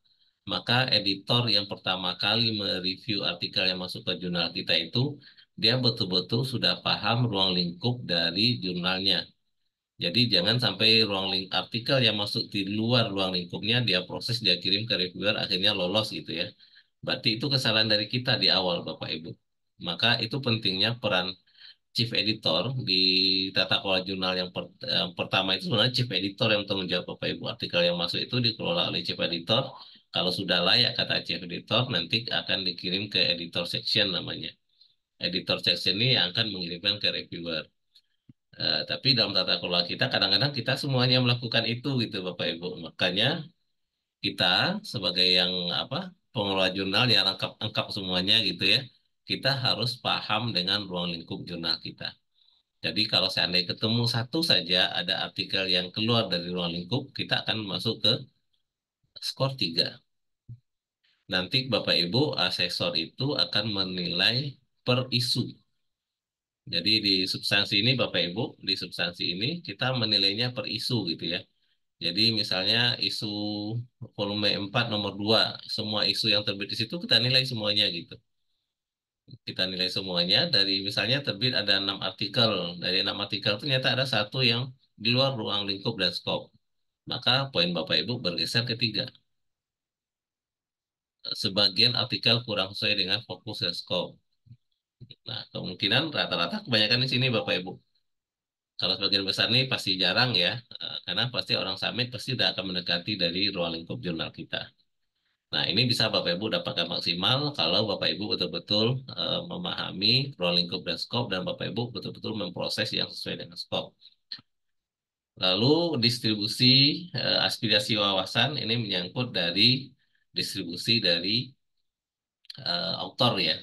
Maka editor yang pertama kali mereview artikel yang masuk ke jurnal kita itu, dia betul-betul sudah paham ruang lingkup dari jurnalnya. Jadi jangan sampai ruang link artikel yang masuk di luar ruang lingkupnya dia proses dia kirim ke reviewer akhirnya lolos gitu ya. Berarti itu kesalahan dari kita di awal Bapak Ibu. Maka itu pentingnya peran chief editor di tata kelola jurnal yang pertama itu sebenarnya chief editor yang tanggung jawab Bapak Ibu. Artikel yang masuk itu dikelola oleh chief editor. Kalau sudah layak kata chief editor nanti akan dikirim ke editor section namanya. Editor section ini yang akan mengirimkan ke reviewer. Tapi dalam tata kelola kita kadang-kadang kita semuanya melakukan itu gitu Bapak Ibu. Makanya kita sebagai yang pengelola jurnal yang lengkap semuanya gitu ya. Kita harus paham dengan ruang lingkup jurnal kita. Jadi kalau seandainya ketemu satu saja ada artikel yang keluar dari ruang lingkup, kita akan masuk ke skor 3. Nanti Bapak Ibu asesor itu akan menilai per isu. Jadi di substansi ini Bapak Ibu, di substansi ini kita menilainya per isu gitu ya. Jadi misalnya isu volume 4 nomor 2, semua isu yang terbit di situ kita nilai semuanya gitu. Kita nilai semuanya dari misalnya terbit ada 6 artikel. Dari 6 artikel ternyata ada satu yang di luar ruang lingkup dan skop. Maka poin Bapak Ibu bergeser ke 3. Sebagian artikel kurang sesuai dengan fokus dan skop. Nah, kemungkinan rata-rata kebanyakan di sini Bapak Ibu. Kalau sebagian besar nih pasti jarang ya, karena pasti orang summit pasti udah akan mendekati dari ruang lingkup jurnal kita. Nah, ini bisa Bapak Ibu dapatkan maksimal kalau Bapak Ibu betul-betul memahami ruang lingkup dan skop dan Bapak Ibu betul-betul memproses yang sesuai dengan skop. Lalu distribusi aspirasi wawasan ini menyangkut dari distribusi dari autor ya,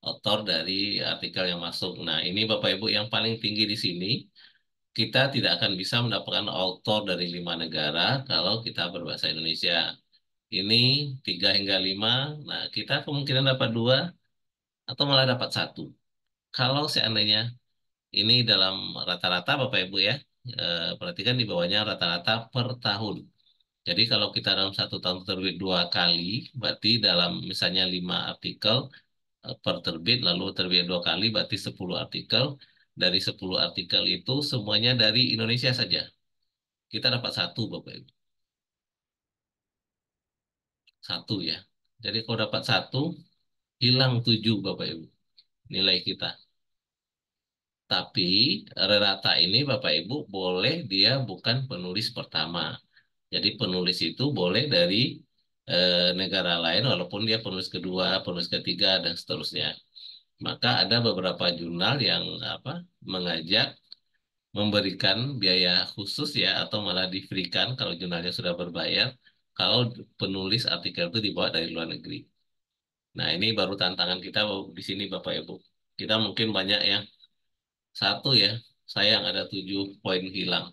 autor dari artikel yang masuk. Nah, ini Bapak Ibu yang paling tinggi di sini. Kita tidak akan bisa mendapatkan autor dari 5 negara kalau kita berbahasa Indonesia. Ini 3 hingga 5. Nah, kita kemungkinan dapat 2 atau malah dapat 1. Kalau seandainya ini dalam rata-rata Bapak Ibu ya, perhatikan di bawahnya rata-rata per tahun. Jadi kalau kita dalam 1 tahun terbit 2 kali, berarti dalam misalnya 5 artikel per terbit, lalu terbit 2 kali, berarti 10 artikel. Dari 10 artikel itu semuanya dari Indonesia saja. Kita dapat 1 Bapak Ibu. 1 ya. Jadi kalau dapat 1, hilang 7 Bapak Ibu nilai kita. Tapi Renata ini Bapak Ibu boleh dia bukan penulis pertama. Jadi penulis itu boleh dari negara lain walaupun dia penulis kedua, penulis ketiga dan seterusnya. Maka ada beberapa jurnal yang apa mengajak memberikan biaya khusus ya atau malah diberikan kalau jurnalnya sudah berbayar kalau penulis artikel itu dibawa dari luar negeri. Nah, ini baru tantangan kita di sini Bapak Ibu. Kita mungkin banyak yang 1 ya, sayang ada 7 poin hilang.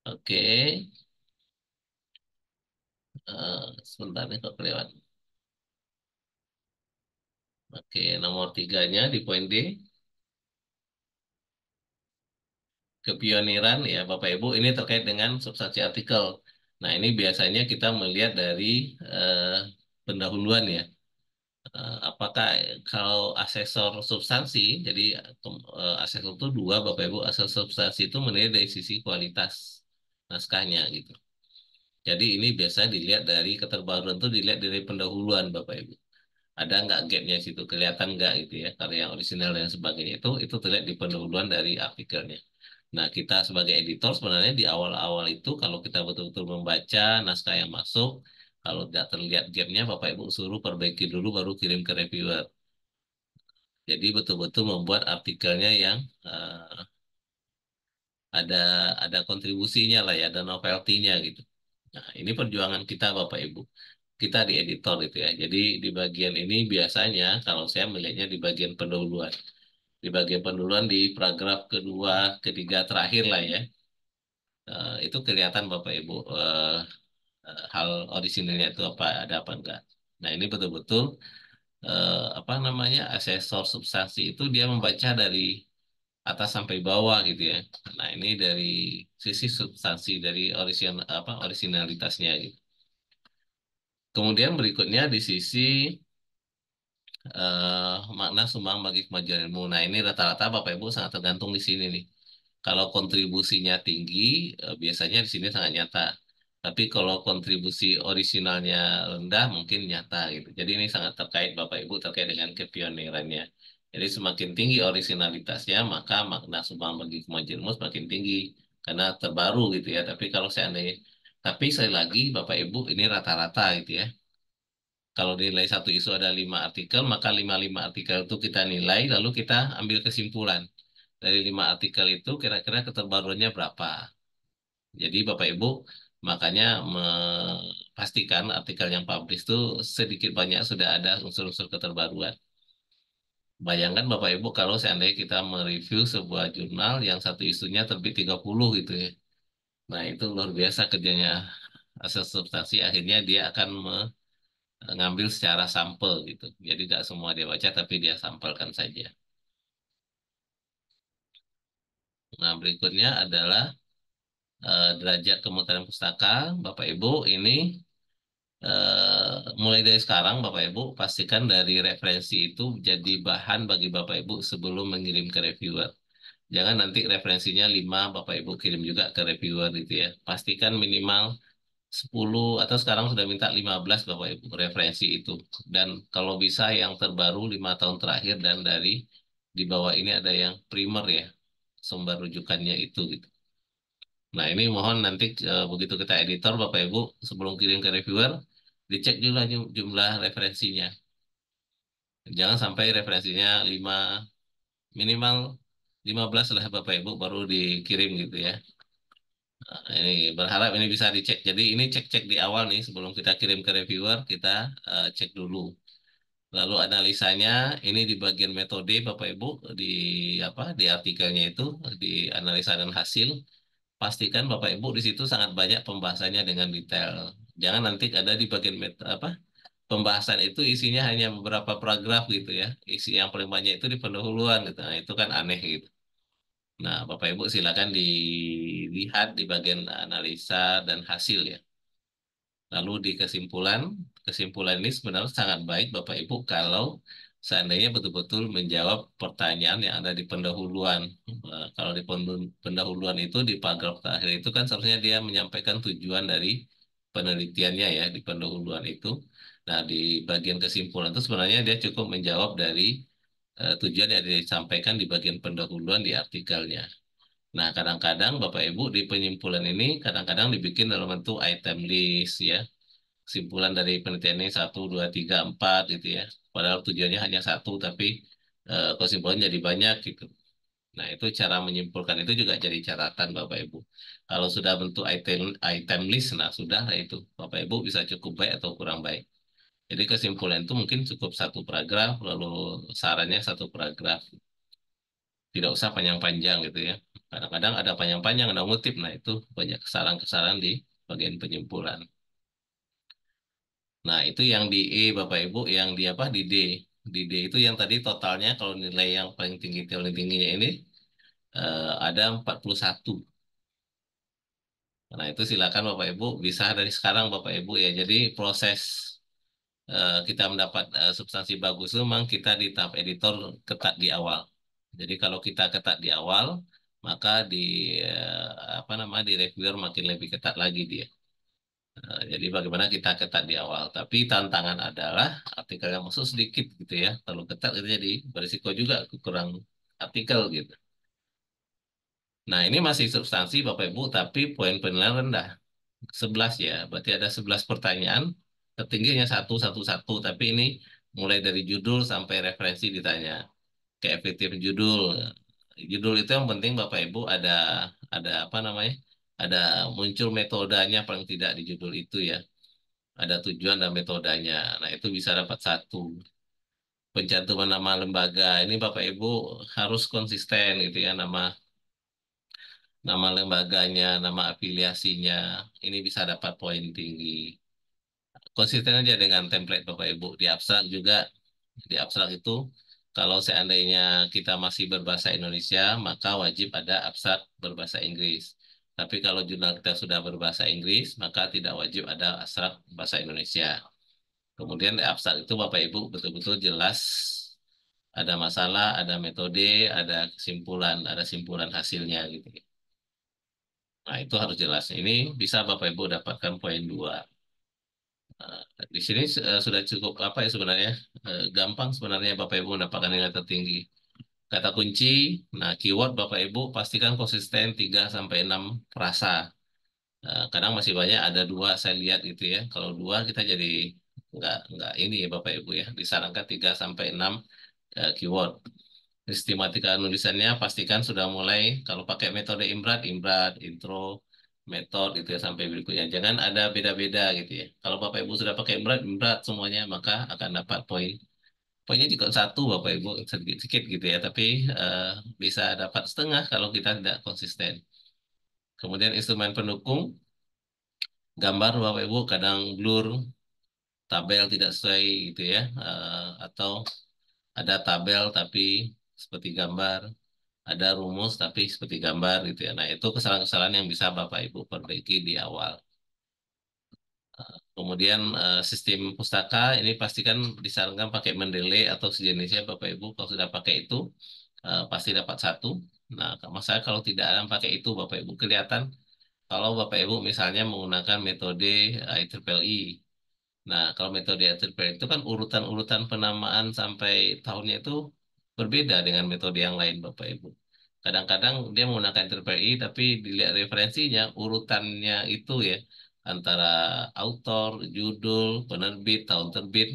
Oke, sebentar nih kok kelewat. Oke, nomor 3-nya di poin D, kepioniran ya Bapak Ibu, ini terkait dengan substansi artikel. Nah, ini biasanya kita melihat dari pendahuluan ya. Apakah kalau asesor substansi, jadi asesor itu 2 Bapak Ibu, asesor substansi itu menilai dari sisi kualitas naskahnya gitu. Jadi ini biasa dilihat dari keterbaruan itu dilihat dari pendahuluan Bapak Ibu. Ada nggak gapnya situ, kelihatan nggak gitu ya, karya orisinal dan sebagainya itu terlihat di pendahuluan dari artikelnya. Nah, kita sebagai editor sebenarnya di awal-awal itu kalau kita betul-betul membaca naskah yang masuk, kalau tidak terlihat gapnya, Bapak Ibu suruh perbaiki dulu baru kirim ke reviewer. Jadi betul-betul membuat artikelnya yang ada ada kontribusinya lah ya, ada novelty-nya gitu. Nah, ini perjuangan kita Bapak Ibu. Kita di editor gitu ya. Jadi di bagian ini biasanya kalau saya melihatnya di bagian pendahuluan. Di bagian pendahuluan di paragraf kedua, ketiga terakhir lah ya. Itu kelihatan Bapak Ibu hal orisinilnya itu apa ada apa enggak. Nah, ini betul-betul apa namanya asesor substansi itu dia membaca dari atas sampai bawah gitu ya. Nah, ini dari sisi substansi dari orisinalitasnya gitu. Kemudian berikutnya di sisi makna sumbang bagi kemajuan ilmu. Nah, ini rata-rata Bapak Ibu sangat tergantung di sini nih. Kalau kontribusinya tinggi, biasanya di sini sangat nyata. Tapi kalau kontribusi orisinalnya rendah, mungkin nyata gitu. Jadi ini sangat terkait Bapak Ibu terkait dengan kepionirannya. Jadi semakin tinggi orisinalitasnya, maka makna sumbang bagi kemajuan ilmu semakin tinggi karena terbaru gitu ya. Tapi sekali lagi Bapak Ibu ini rata-rata gitu ya. Kalau nilai satu isu ada 5 artikel, maka 5 artikel itu kita nilai, lalu kita ambil kesimpulan. Dari 5 artikel itu kira-kira keterbaruannya berapa. Jadi Bapak Ibu makanya pastikan artikel yang publish itu sedikit banyak sudah ada unsur-unsur keterbaruan. Bayangkan Bapak Ibu kalau seandainya kita mereview sebuah jurnal yang satu isunya terbit 30 gitu ya. Nah, itu luar biasa kerjanya hasil substansi akhirnya dia akan mengambil secara sampel gitu. Jadi tidak semua dia baca tapi dia sampelkan saja. Nah, berikutnya adalah derajat kemungkinan pustaka. Bapak Ibu ini mulai dari sekarang Bapak Ibu pastikan dari referensi itu jadi bahan bagi Bapak Ibu sebelum mengirim ke reviewer. Jangan nanti referensinya 5 Bapak Ibu kirim juga ke reviewer gitu ya. Pastikan minimal 10 atau sekarang sudah minta 15 Bapak Ibu referensi itu. Dan kalau bisa yang terbaru 5 tahun terakhir dan dari di bawah ini ada yang primer ya, sumber rujukannya itu gitu. Nah ini mohon nanti begitu kita editor Bapak Ibu sebelum kirim ke reviewer dicek juga jumlah referensinya. Jangan sampai referensinya 5 minimal 15 lah Bapak Ibu baru dikirim gitu ya. Nah, ini berharap ini bisa dicek. Jadi ini cek-cek di awal nih sebelum kita kirim ke reviewer kita cek dulu. Lalu analisanya ini di bagian metode Bapak Ibu di apa di artikelnya itu di analisa dan hasil. Pastikan Bapak Ibu di situ sangat banyak pembahasannya dengan detail. Jangan nanti ada di bagian apa pembahasan itu isinya hanya beberapa paragraf gitu ya. Isi yang paling banyak itu di pendahuluan gitu. Nah, itu kan aneh gitu. Nah, Bapak Ibu silakan dilihat di bagian analisa dan hasil ya. Lalu di kesimpulan, kesimpulan ini sebenarnya sangat baik Bapak Ibu kalau seandainya betul-betul menjawab pertanyaan yang ada di pendahuluan. Kalau di pendahuluan itu di paragraf terakhir itu kan seharusnya dia menyampaikan tujuan dari penelitiannya ya di pendahuluan itu. Nah, di bagian kesimpulan itu sebenarnya dia cukup menjawab dari tujuan yang disampaikan di bagian pendahuluan di artikelnya. Nah, kadang-kadang Bapak Ibu di penyimpulan ini kadang-kadang dibikin dalam bentuk item list ya. Kesimpulan dari penelitian ini satu, dua, tiga, empat gitu ya. Padahal tujuannya hanya satu, tapi kesimpulan jadi banyak gitu. Nah, itu cara menyimpulkan itu juga jadi catatan Bapak Ibu. Kalau sudah bentuk item list, nah sudah lah itu. Bapak Ibu bisa cukup baik atau kurang baik. Jadi kesimpulan itu mungkin cukup satu paragraf, lalu sarannya satu paragraf. Tidak usah panjang-panjang gitu ya. Kadang-kadang ada panjang-panjang, ada ngutip. Nah, itu banyak kesalahan-kesalahan di bagian penyimpulan. Nah, itu yang di E, Bapak Ibu, yang di apa? Di D. Di D itu yang tadi totalnya, kalau nilai yang paling tingginya ini ada 41. Nah, itu silakan Bapak Ibu, bisa dari sekarang Bapak Ibu ya. Jadi proses kita mendapat substansi bagus itu memang kita di tahap editor ketat di awal. Jadi kalau kita ketat di awal, maka di apa namanya di reviewer makin lebih ketat lagi dia. Jadi bagaimana kita ketat di awal. Tapi tantangan adalah artikel yang masuk sedikit gitu ya. Kalau ketat itu jadi berisiko juga kurang artikel gitu. Nah ini masih substansi Bapak Ibu, tapi poin penilaian rendah. 11 ya, berarti ada 11 pertanyaan. Tertingginya satu, satu, satu. Tapi ini mulai dari judul sampai referensi ditanya. Kayak efektif judul. Judul itu yang penting Bapak Ibu ada apa namanya? Ada muncul metodenya paling tidak di judul itu ya. Ada tujuan dan metodenya. Nah, itu bisa dapat satu. Pencantuman nama lembaga. Ini Bapak Ibu harus konsisten gitu ya nama lembaganya, nama afiliasinya. Ini bisa dapat poin tinggi. Konsisten aja dengan template Bapak Ibu. Di abstrak juga, di abstrak itu kalau seandainya kita masih berbahasa Indonesia, maka wajib ada abstrak berbahasa Inggris. Tapi kalau jurnal kita sudah berbahasa Inggris, maka tidak wajib ada abstrak bahasa Indonesia. Kemudian di abstrak itu Bapak Ibu betul-betul jelas ada masalah, ada metode, ada simpulan hasilnya gitu. Nah, itu harus jelas. Ini bisa Bapak Ibu dapatkan poin 2. Di sini sudah cukup apa ya sebenarnya? Gampang sebenarnya Bapak Ibu mendapatkan nilai tertinggi. Kata kunci, nah keyword Bapak Ibu pastikan konsisten 3 sampai 6 frasa. Kadang masih banyak ada 2 saya lihat gitu ya. Kalau 2 kita jadi nggak ini ya Bapak Ibu ya. Disarankan 3 sampai 6 keyword. Sistematika nulisannya pastikan sudah mulai kalau pakai metode Imbrat, intro, metode gitu ya sampai berikutnya. Jangan ada beda-beda gitu ya. Kalau Bapak Ibu sudah pakai Imbrat semuanya maka akan dapat poin. Poinnya juga satu Bapak Ibu sedikit-sedikit gitu ya, tapi eh, bisa dapat setengah kalau kita tidak konsisten. Kemudian instrumen pendukung gambar Bapak Ibu kadang blur, tabel tidak sesuai gitu ya, atau ada tabel tapi seperti gambar, ada rumus tapi seperti gambar gitu ya. Nah, itu kesalahan-kesalahan yang bisa Bapak Ibu perbaiki di awal. Kemudian sistem pustaka ini pastikan disarankan pakai Mendeley atau sejenisnya Bapak Ibu. Kalau sudah pakai itu pasti dapat satu. Nah, masalah kalau tidak ada yang pakai itu Bapak Ibu kelihatan kalau Bapak Ibu misalnya menggunakan metode IEEE. Nah, kalau metode IEEE itu kan urutan-urutan penamaan sampai tahunnya itu berbeda dengan metode yang lain Bapak Ibu. Kadang-kadang dia menggunakan IEEE tapi dilihat referensinya urutannya itu ya antara autor, judul, penerbit, tahun terbit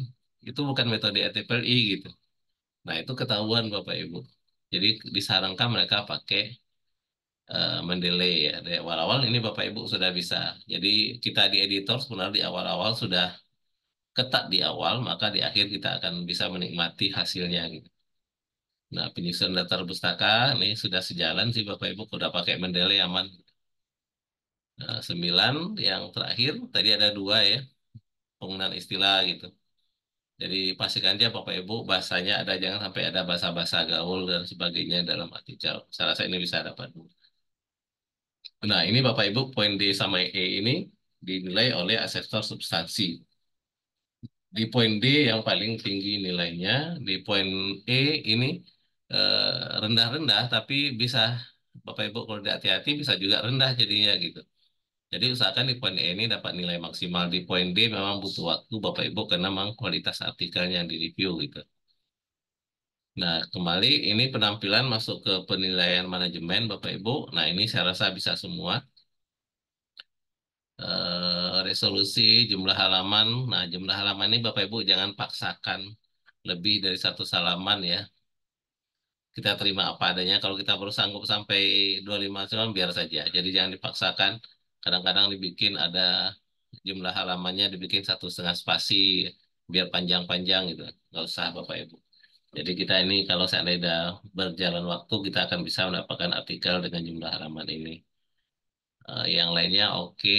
itu bukan metode IEEE gitu. Nah, itu ketahuan Bapak Ibu. Jadi disarankan mereka pakai mendelay ya. Dari awal-awal ini Bapak Ibu sudah bisa. Jadi kita di editor sebenarnya di awal-awal sudah ketat di awal, maka di akhir kita akan bisa menikmati hasilnya gitu. Nah, penyusunan daftar pustaka ini sudah sejalan sih Bapak Ibu, sudah pakai Mendeley aman. Nah, 9 yang terakhir tadi ada dua ya, penggunaan istilah gitu. Jadi pastikan aja Bapak Ibu bahasanya ada, jangan sampai ada bahasa-bahasa gaul dan sebagainya dalam artikel. Saya rasa ini bisa dapat. Nah, ini Bapak Ibu poin D sama E ini dinilai oleh asesor substansi. Di poin D yang paling tinggi nilainya, di poin E ini rendah-rendah, tapi bisa Bapak Ibu kalau tidak hati-hati bisa juga rendah jadinya gitu. Jadi usahakan di poin E ini dapat nilai maksimal. Di poin D memang butuh waktu Bapak Ibu karena memang kualitas artikelnya yang direview gitu. Nah, kembali ini penampilan masuk ke penilaian manajemen Bapak Ibu. Nah, ini saya rasa bisa semua. Resolusi, jumlah halaman. Nah, jumlah halaman ini Bapak Ibu jangan paksakan lebih dari satu halaman ya. Kita terima apa adanya. Kalau kita baru sanggup sampai 25 halaman biar saja. Jadi jangan dipaksakan. Kadang-kadang dibikin ada jumlah halamannya dibikin 1,5 spasi biar panjang-panjang gitu. Nggak usah Bapak Ibu. Jadi kita ini kalau seandainya udah berjalan waktu kita akan bisa mendapatkan artikel dengan jumlah halaman ini. Yang lainnya oke.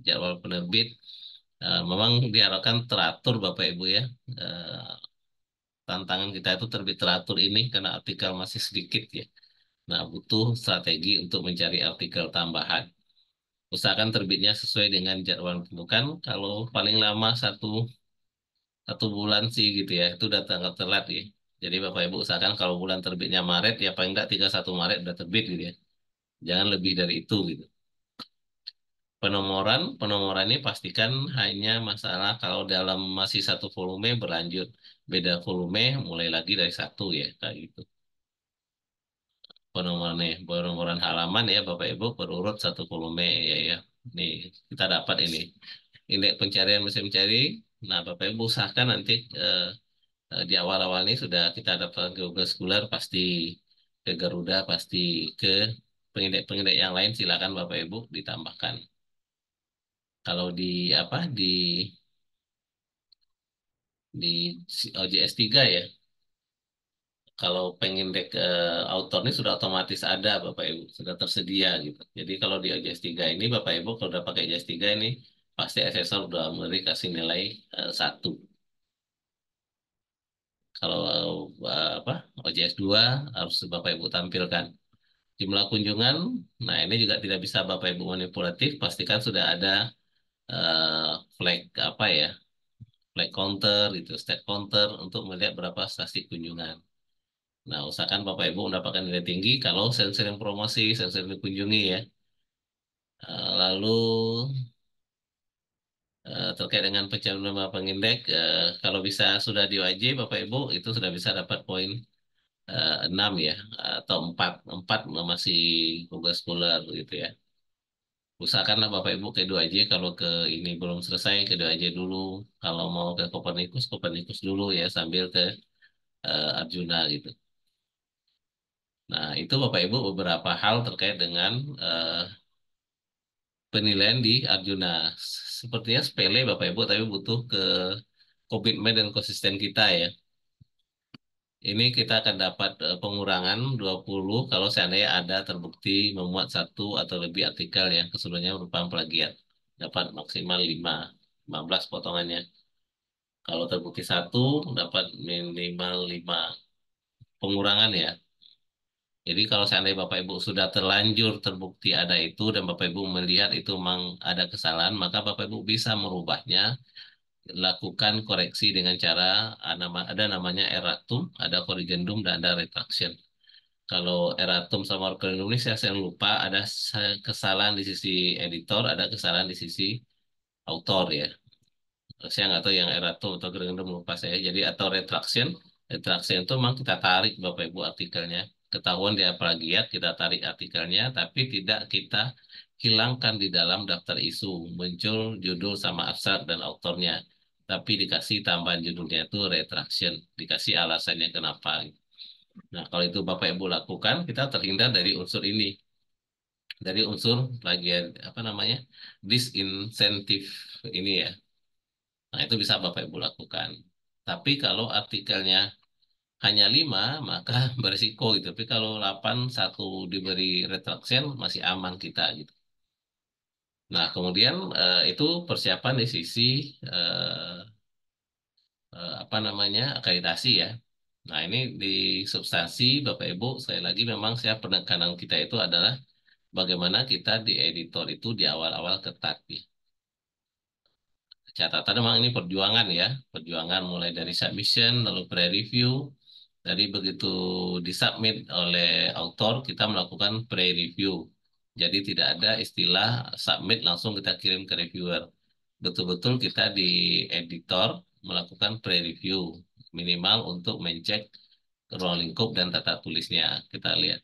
Jadwal penerbit. Memang diharapkan teratur Bapak Ibu ya. Eh, Tantangan kita itu terbit teratur ini karena artikel masih sedikit ya. Nah, butuh strategi untuk mencari artikel tambahan. Usahakan terbitnya sesuai dengan jadwal yang ditentukan. Kalau paling lama satu bulan sih gitu ya, itu udah tanggal telat ya. Jadi Bapak Ibu usahakan kalau bulan terbitnya Maret, ya paling enggak 31 Maret udah terbit gitu ya. Jangan lebih dari itu gitu. Penomoran ini pastikan hanya masalah kalau dalam masih satu volume berlanjut. Beda volume mulai lagi dari satu ya, kayak gitu. Penomoran halaman ya Bapak Ibu berurut satu volume ya ya. Nih kita dapat ini. Indeks pencarian mesin mencari. Nah Bapak Ibu usahakan nanti di awal-awal ini sudah kita dapat Google Scholar pasti ke Garuda pasti ke pengindeks-pengindeks yang lain silakan Bapak Ibu ditambahkan. Kalau di apa di OJS 3 ya. Kalau pengindeks autor ini sudah otomatis ada Bapak Ibu, sudah tersedia gitu. Jadi kalau di OJS 3 ini Bapak Ibu kalau udah pakai OJS 3 ini pasti asesor udah memberi kasih nilai 1. Kalau apa OJS 2 harus Bapak Ibu tampilkan. Jumlah kunjungan, nah ini juga tidak bisa Bapak Ibu manipulatif, pastikan sudah ada eh, flag apa ya, flag counter itu, stat counter untuk melihat berapa stasi kunjungan. Nah, usahakan Bapak Ibu mendapatkan nilai tinggi kalau sering-sering promosi, sering-sering dikunjungi ya. Lalu terkait dengan pencalonan Bapak Pengindek, kalau bisa sudah di UAJ Bapak Ibu itu sudah bisa dapat poin 6 ya, atau 4. 4 masih Google Scholar gitu ya. Usahakanlah Bapak Ibu ke 2AJ, kalau ke ini belum selesai ke 2AJ dulu. Kalau mau ke Kopernikus, Kopernikus dulu ya sambil ke Arjuna gitu. Nah, itu Bapak Ibu beberapa hal terkait dengan penilaian di Arjuna. Sepertinya sepele Bapak Ibu, tapi butuh ke komitmen dan konsisten kita ya. Ini kita akan dapat pengurangan 20 kalau seandainya ada terbukti memuat satu atau lebih artikel yang keseluruhannya merupakan plagiat. dapat maksimal 15 potongannya. Kalau terbukti satu, dapat minimal 5 pengurangan ya. Jadi kalau seandainya Bapak Ibu sudah terlanjur terbukti ada itu dan Bapak Ibu melihat itu memang ada kesalahan, maka Bapak Ibu bisa merubahnya, lakukan koreksi dengan cara ada namanya erratum, ada corrigendum, dan ada retraction. Kalau erratum sama corrigendum ini saya lupa, ada kesalahan di sisi editor, ada kesalahan di sisi autor ya. Saya nggak tahu yang erratum atau corrigendum, lupa saya. Jadi atau retraction, retraction itu memang kita tarik Bapak Ibu artikelnya. Ketahuan dia plagiat, kita tarik artikelnya, tapi tidak kita hilangkan di dalam daftar isu. Muncul judul sama abstrak dan autornya. Tapi dikasih tambahan judulnya itu retraction, dikasih alasannya kenapa. Nah, kalau itu Bapak Ibu lakukan, kita terhindar dari unsur ini, dari unsur plagiat apa namanya, disinsentif ini ya. Nah, itu bisa Bapak Ibu lakukan. Tapi kalau artikelnya hanya 5, maka berisiko gitu. Tapi kalau 8, satu diberi retraction, masih aman kita gitu. Nah, kemudian itu persiapan di sisi eh, apa namanya, akreditasi ya. Nah, ini di substansi Bapak Ibu, sekali lagi memang saya penekanan kita itu adalah bagaimana kita di editor itu di awal-awal ketat ya. Catatan memang ini perjuangan ya, perjuangan mulai dari submission, lalu pre-review, dari begitu disubmit oleh author, kita melakukan pre-review. Jadi tidak ada istilah submit langsung kita kirim ke reviewer. Betul-betul kita di editor melakukan pre-review, minimal untuk mencek ruang lingkup dan tata tulisnya. Kita lihat.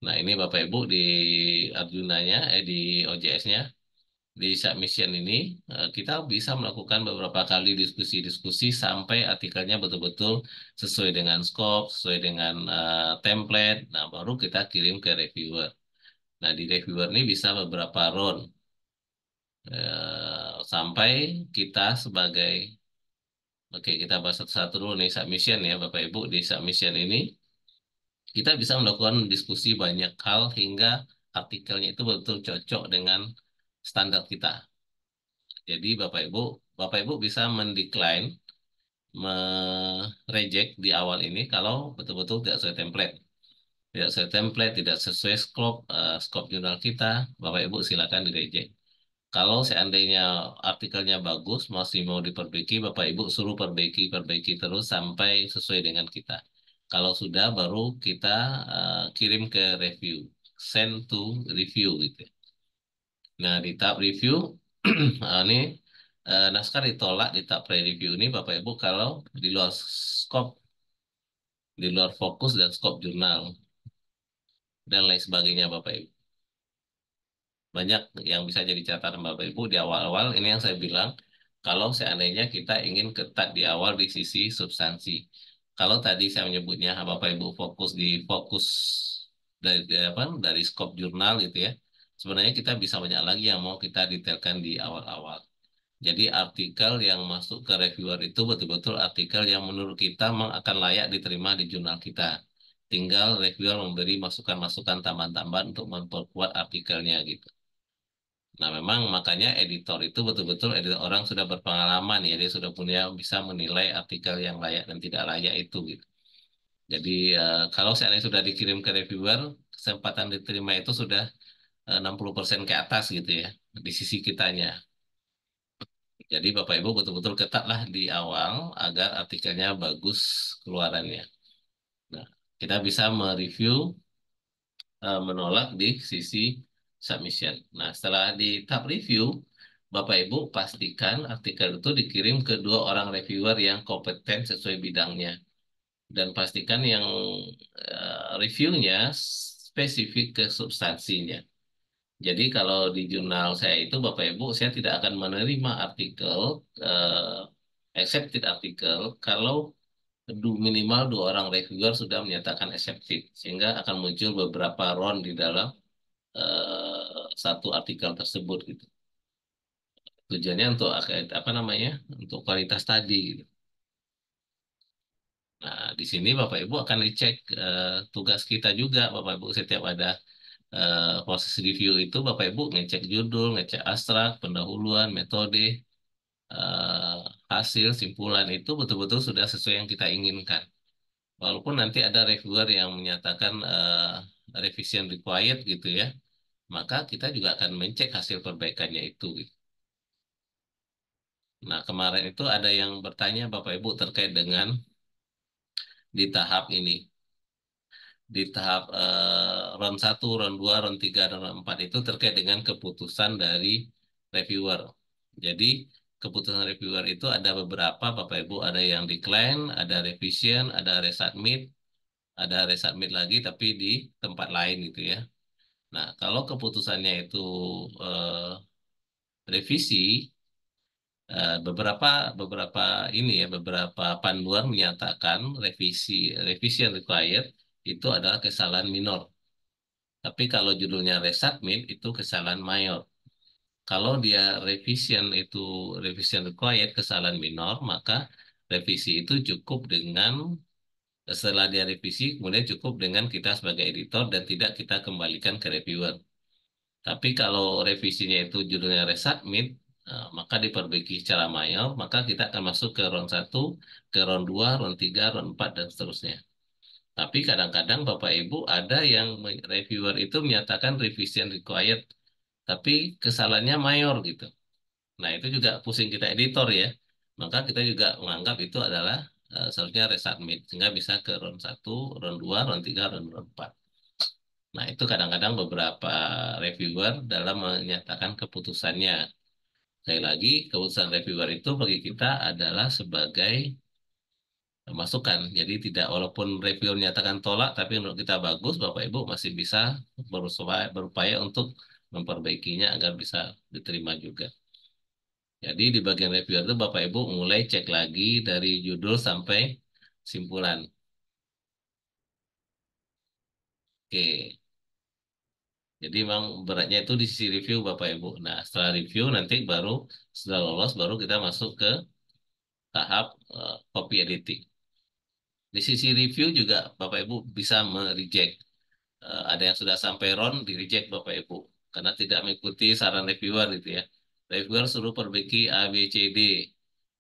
Nah ini Bapak Ibu di Arjunanya, di OJS-nya. Di submission ini kita bisa melakukan beberapa kali diskusi-diskusi sampai artikelnya betul-betul sesuai dengan scope, sesuai dengan template. Nah, baru kita kirim ke reviewer. Nah, di reviewer ini bisa beberapa round sampai kita sebagai Oke, kita bahas satu-satu dulu nih submission ya, Bapak Ibu. Di submission ini kita bisa melakukan diskusi banyak hal hingga artikelnya itu betul cocok dengan standar kita. Jadi Bapak Ibu bisa mendecline, mereject di awal ini kalau betul-betul tidak sesuai template. Tidak sesuai template, tidak sesuai scope, scope jurnal kita, Bapak Ibu silakan di reject. Kalau seandainya artikelnya bagus, masih mau diperbaiki, Bapak Ibu suruh perbaiki terus sampai sesuai dengan kita. Kalau sudah, baru kita kirim ke review, send to review gitu. Nah, di tahap review, ini naskah ditolak di tahap pre-review ini, Bapak Ibu, kalau di luar scope, di luar fokus dan scope jurnal, dan lain sebagainya, Bapak Ibu. Banyak yang bisa jadi catatan Bapak Ibu di awal-awal, ini yang saya bilang, kalau seandainya kita ingin ketat di awal di sisi substansi. Kalau tadi saya menyebutnya, Bapak Ibu fokus dari scope jurnal gitu ya. Sebenarnya kita bisa banyak lagi yang mau kita detailkan di awal-awal. Jadi artikel yang masuk ke reviewer itu betul-betul artikel yang menurut kita memang akan layak diterima di jurnal kita. Tinggal reviewer memberi masukan-masukan tambahan-tambahan untuk memperkuat artikelnya gitu. Nah memang makanya editor itu betul-betul editor orang sudah berpengalaman ya, dia sudah punya bisa menilai artikel yang layak dan tidak layak itu gitu. Jadi kalau seandainya sudah dikirim ke reviewer, kesempatan diterima itu sudah 60% ke atas gitu ya di sisi kitanya. Jadi Bapak Ibu betul-betul ketatlah di awal agar artikelnya bagus keluarannya. Nah, kita bisa mereview, menolak di sisi submission. Nah, setelah di tahap review, Bapak Ibu pastikan artikel itu dikirim ke dua orang reviewer yang kompeten sesuai bidangnya. Dan pastikan yang reviewnya spesifik ke substansinya. Jadi kalau di jurnal saya itu Bapak Ibu, saya tidak akan menerima artikel, accepted artikel, kalau minimal dua orang reviewer sudah menyatakan accepted. Sehingga akan muncul beberapa round di dalam satu artikel tersebut gitu. Tujuannya untuk apa namanya? Untuk kualitas tadi gitu. Nah, di sini Bapak Ibu akan dicek tugas kita juga Bapak Ibu setiap ada Proses review itu Bapak Ibu ngecek judul, ngecek abstrak, pendahuluan, metode, eh, hasil, simpulan itu betul-betul sudah sesuai yang kita inginkan. Walaupun nanti ada reviewer yang menyatakan revision required gitu ya, maka kita juga akan mencek hasil perbaikannya itu, gitu. Nah, kemarin itu ada yang bertanya Bapak Ibu terkait dengan di tahap ini. Di tahap round 1, round 2, round 3, dan round 4 itu terkait dengan keputusan dari reviewer. Jadi, keputusan reviewer itu ada beberapa, Bapak Ibu, ada yang decline, ada revision, ada resubmit, ada resubmit lagi tapi di tempat lain gitu ya. Nah, kalau keputusannya itu eh, revisi, beberapa beberapa ini ya beberapa panduan menyatakan revision required itu adalah kesalahan minor. Tapi kalau judulnya resubmit itu kesalahan mayor. Kalau dia revision required kesalahan minor, maka revisi itu cukup dengan setelah dia revisi kemudian cukup dengan kita sebagai editor dan tidak kita kembalikan ke reviewer. Tapi kalau revisinya itu judulnya resubmit, maka diperbaiki secara mayor, maka kita akan masuk ke round 1, ke round 2, round 3, round 4, dan seterusnya. Tapi kadang-kadang Bapak Ibu ada yang reviewer itu menyatakan revision required, tapi kesalahannya mayor gitu. Nah itu juga pusing kita editor ya. Maka kita juga menganggap itu adalah seharusnya resubmit, sehingga bisa ke round 1, round 2, round 3, round 4. Nah, itu kadang-kadang beberapa reviewer dalam menyatakan keputusannya. Sekali lagi, keputusan reviewer itu bagi kita adalah sebagai masukan. Jadi tidak walaupun reviewer menyatakan tolak, tapi menurut kita bagus, Bapak Ibu masih bisa berupaya untuk memperbaikinya agar bisa diterima juga. Jadi di bagian reviewer itu Bapak Ibu mulai cek lagi dari judul sampai simpulan. Oke. Jadi memang beratnya itu di sisi review Bapak Ibu. Nah, setelah review nanti baru setelah lolos baru kita masuk ke tahap copy editing. Di sisi review juga Bapak Ibu bisa mereject. Ada yang sudah sampai round di reject Bapak Ibu karena tidak mengikuti saran reviewer gitu ya. Reviewer suruh perbaiki A, B, C, D.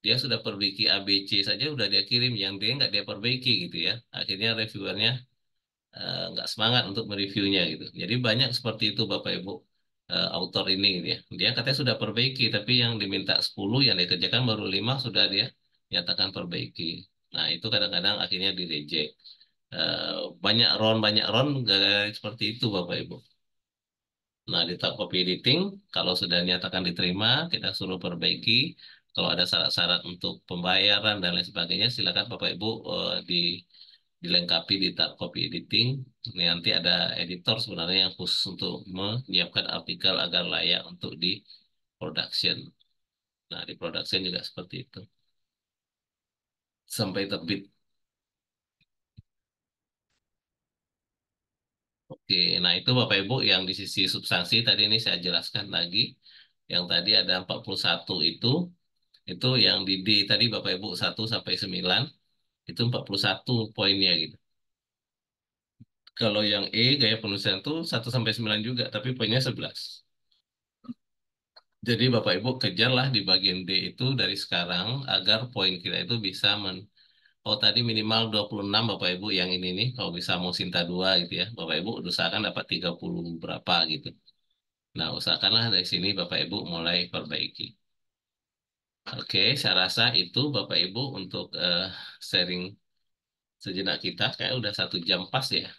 Dia sudah perbaiki A, B, C saja udah dia kirim, yang D nggak dia perbaiki gitu ya. Akhirnya reviewernya nggak semangat untuk mereviewnya gitu. Jadi banyak seperti itu Bapak Ibu autor ini gitu ya. Dia katanya sudah perbaiki, tapi yang diminta 10 yang dikerjakan baru 5 sudah dia nyatakan perbaiki. Nah itu kadang-kadang akhirnya di reject. Banyak ron gara-gara seperti itu Bapak Ibu. Nah di tahap copy editing, kalau sudah nyatakan diterima, kita suruh perbaiki. Kalau ada syarat-syarat untuk pembayaran dan lain sebagainya, silakan Bapak Ibu dilengkapi di tab copy editing. Ini nanti ada editor sebenarnya yang khusus untuk menyiapkan artikel agar layak untuk di production. Nah, di production juga seperti itu. Sampai terbit. Oke, nah itu Bapak Ibu yang di sisi substansi tadi ini saya jelaskan lagi. Yang tadi ada 41 itu yang di D tadi Bapak Ibu 1 sampai 9 itu 41 poinnya gitu. Kalau yang E gaya penulisan itu 1 sampai 9 juga, tapi poinnya 11. Jadi Bapak Ibu kejarlah di bagian D itu dari sekarang agar poin kita itu bisa oh tadi minimal 26 Bapak Ibu yang ini nih kalau bisa mau Sinta 2 gitu ya. Bapak Ibu usahakan dapat 30 berapa gitu. Nah, usahakanlah dari sini Bapak Ibu mulai perbaiki. Oke, saya rasa itu Bapak Ibu untuk sharing sejenak kita kayak udah 1 jam pas ya.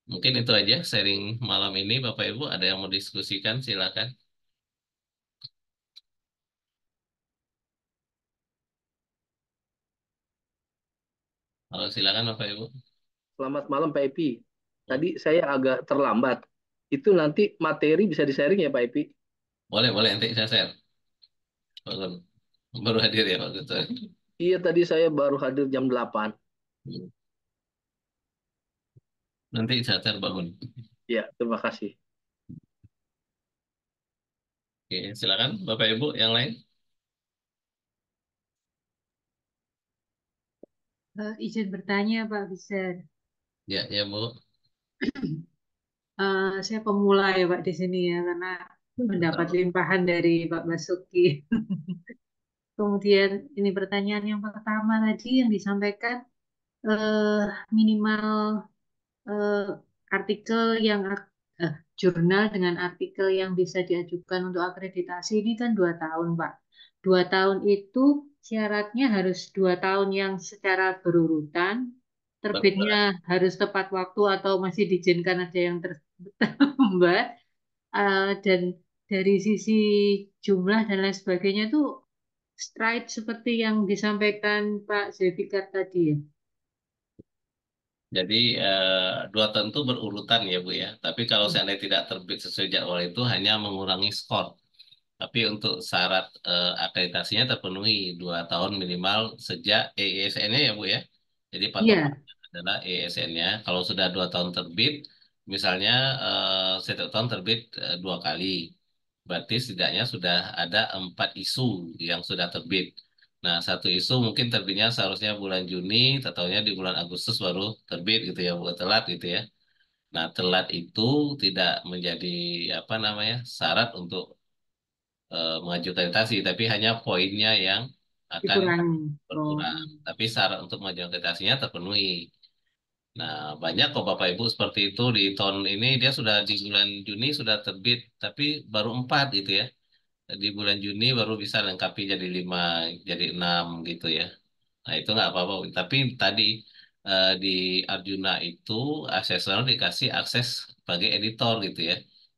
Mungkin itu aja sharing malam ini Bapak Ibu ada yang mau diskusikan silakan. Kalau silakan Bapak Ibu. Selamat malam Pak Epi. Tadi saya agak terlambat. Itu nanti materi bisa di-sharing ya Pak Epi? Boleh, boleh nanti saya share. Pak Gun. Baru hadir ya Pak Gun. Iya, tadi saya baru hadir jam 8. Nanti saya share Pak Gun. Ya, terima kasih. Oke, silakan Bapak Ibu yang lain. Izin bertanya Pak Biser. Ya, ya Bu. Saya pemula ya Pak di sini ya, karena mendapat Betul. limpahan dari Pak Basuki. Kemudian ini pertanyaan yang pertama tadi yang disampaikan eh, minimal eh, artikel yang jurnal dengan artikel yang bisa diajukan untuk akreditasi ini kan 2 tahun, Pak. 2 tahun itu syaratnya harus 2 tahun yang secara berurutan, terbitnya Betul. harus tepat waktu atau masih diizinkan ada yang terlambat. Dan dari sisi jumlah dan lain sebagainya itu straight seperti yang disampaikan Pak Zulfikar tadi ya. Jadi 2 tahun itu berurutan ya Bu ya. Tapi kalau seandainya tidak terbit sesuai jadwal itu hanya mengurangi skor. Tapi untuk syarat akreditasinya terpenuhi 2 tahun minimal sejak EISN-nya ya Bu ya. Jadi patokan Iya, adalah EISN-nya. Kalau sudah 2 tahun terbit, misalnya setiap tahun terbit 2 kali, berarti setidaknya sudah ada 4 isu yang sudah terbit. Nah, satu isu mungkin terbitnya seharusnya bulan Juni, ataunya di bulan Agustus baru terbit gitu ya, Bu, telat gitu ya. Nah, telat itu tidak menjadi apa namanya syarat untuk mengajukan akreditasi, tapi hanya poinnya yang akan dikurangi. Oh, berkurang. Tapi syarat untuk mengajukan akreditasinya terpenuhi. Nah, banyak kok Bapak Ibu seperti itu di tahun ini dia sudah di bulan Juni sudah terbit, tapi baru 4 gitu ya. Di bulan Juni baru bisa lengkapi jadi 5, jadi 6 gitu ya. Nah, itu nggak apa-apa. Tapi tadi di Arjuna itu asesor dikasih akses sebagai editor gitu ya.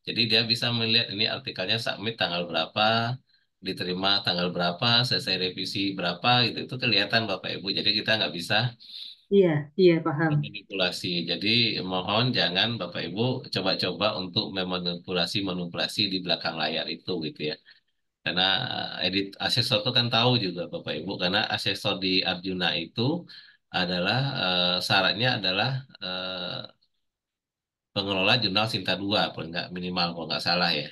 Jadi dia bisa melihat ini artikelnya submit tanggal berapa, diterima tanggal berapa, selesai revisi berapa gitu. Itu kelihatan Bapak Ibu. Jadi kita nggak bisa iya, iya paham. memanipulasi. Jadi mohon jangan Bapak Ibu coba-coba untuk memanipulasi di belakang layar itu gitu ya. Karena edit asesor itu kan tahu juga Bapak Ibu, karena asesor di Arjuna itu adalah syaratnya adalah pengelola jurnal Sinta 2, paling nggak minimal kalau nggak salah ya.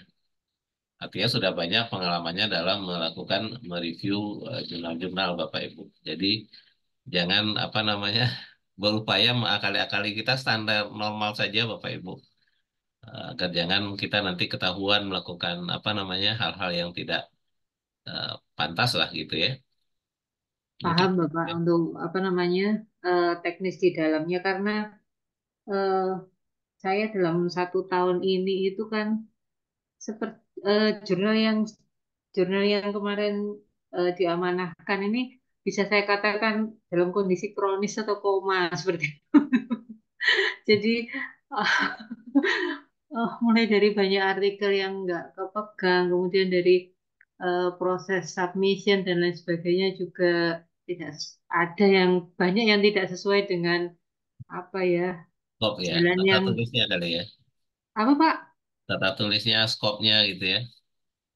Artinya sudah banyak pengalamannya dalam melakukan mereview jurnal-jurnal Bapak Ibu. Jadi jangan apa namanya berupaya mengakali-akali kita standar normal saja Bapak Ibu. Agar jangan kita nanti ketahuan melakukan apa namanya hal-hal yang tidak pantas lah gitu ya. Mungkin. Paham Bapak untuk apa namanya teknis di dalamnya karena eh, saya dalam 1 tahun ini itu kan seperti jurnal yang kemarin diamanahkan ini bisa saya katakan dalam kondisi kronis atau koma seperti itu. Jadi mulai dari banyak artikel yang nggak kepegang, kemudian dari proses submission dan lain sebagainya juga tidak ada yang banyak yang tidak sesuai dengan apa ya Skop ya, jalan tata yang tulisnya kali ya, apa Pak? tata tulisnya, skopnya gitu ya,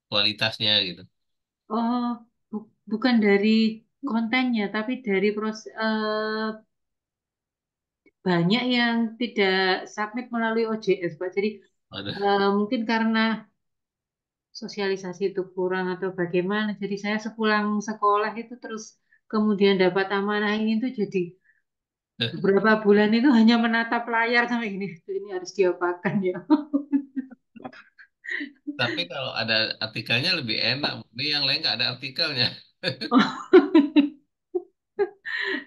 kualitasnya gitu. Oh, bukan dari kontennya, tapi dari proses banyak yang tidak submit melalui OJS Pak. Jadi Aduh, mungkin karena sosialisasi itu kurang atau bagaimana. Jadi saya sepulang sekolah itu terus kemudian dapat amanah ini tuh jadi beberapa bulan itu hanya menatap layar sampai gini. Ini harus diapakan ya. tapi kalau ada artikelnya lebih enak. Ini yang lain nggak ada artikelnya.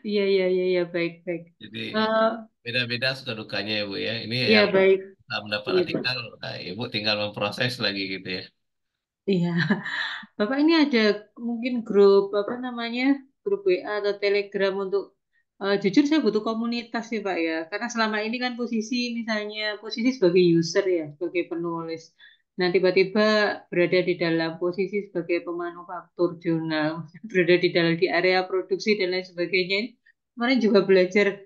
Iya iya iya iya baik baik. Jadi Eh, beda-beda suka dukanya ya Bu ya. Ini iya yang baik. mendapat Iya Pak. artikel, nah, Ibu tinggal memproses lagi gitu ya. Iya. Bapak ini ada mungkin grup apa namanya grup WA atau Telegram untuk jujur saya butuh komunitas sih Pak ya karena selama ini kan posisi misalnya posisi sebagai user ya sebagai penulis nah tiba-tiba berada di dalam posisi sebagai pemanufaktur jurnal berada di dalam di area produksi dan lain sebagainya ini kemarin juga belajar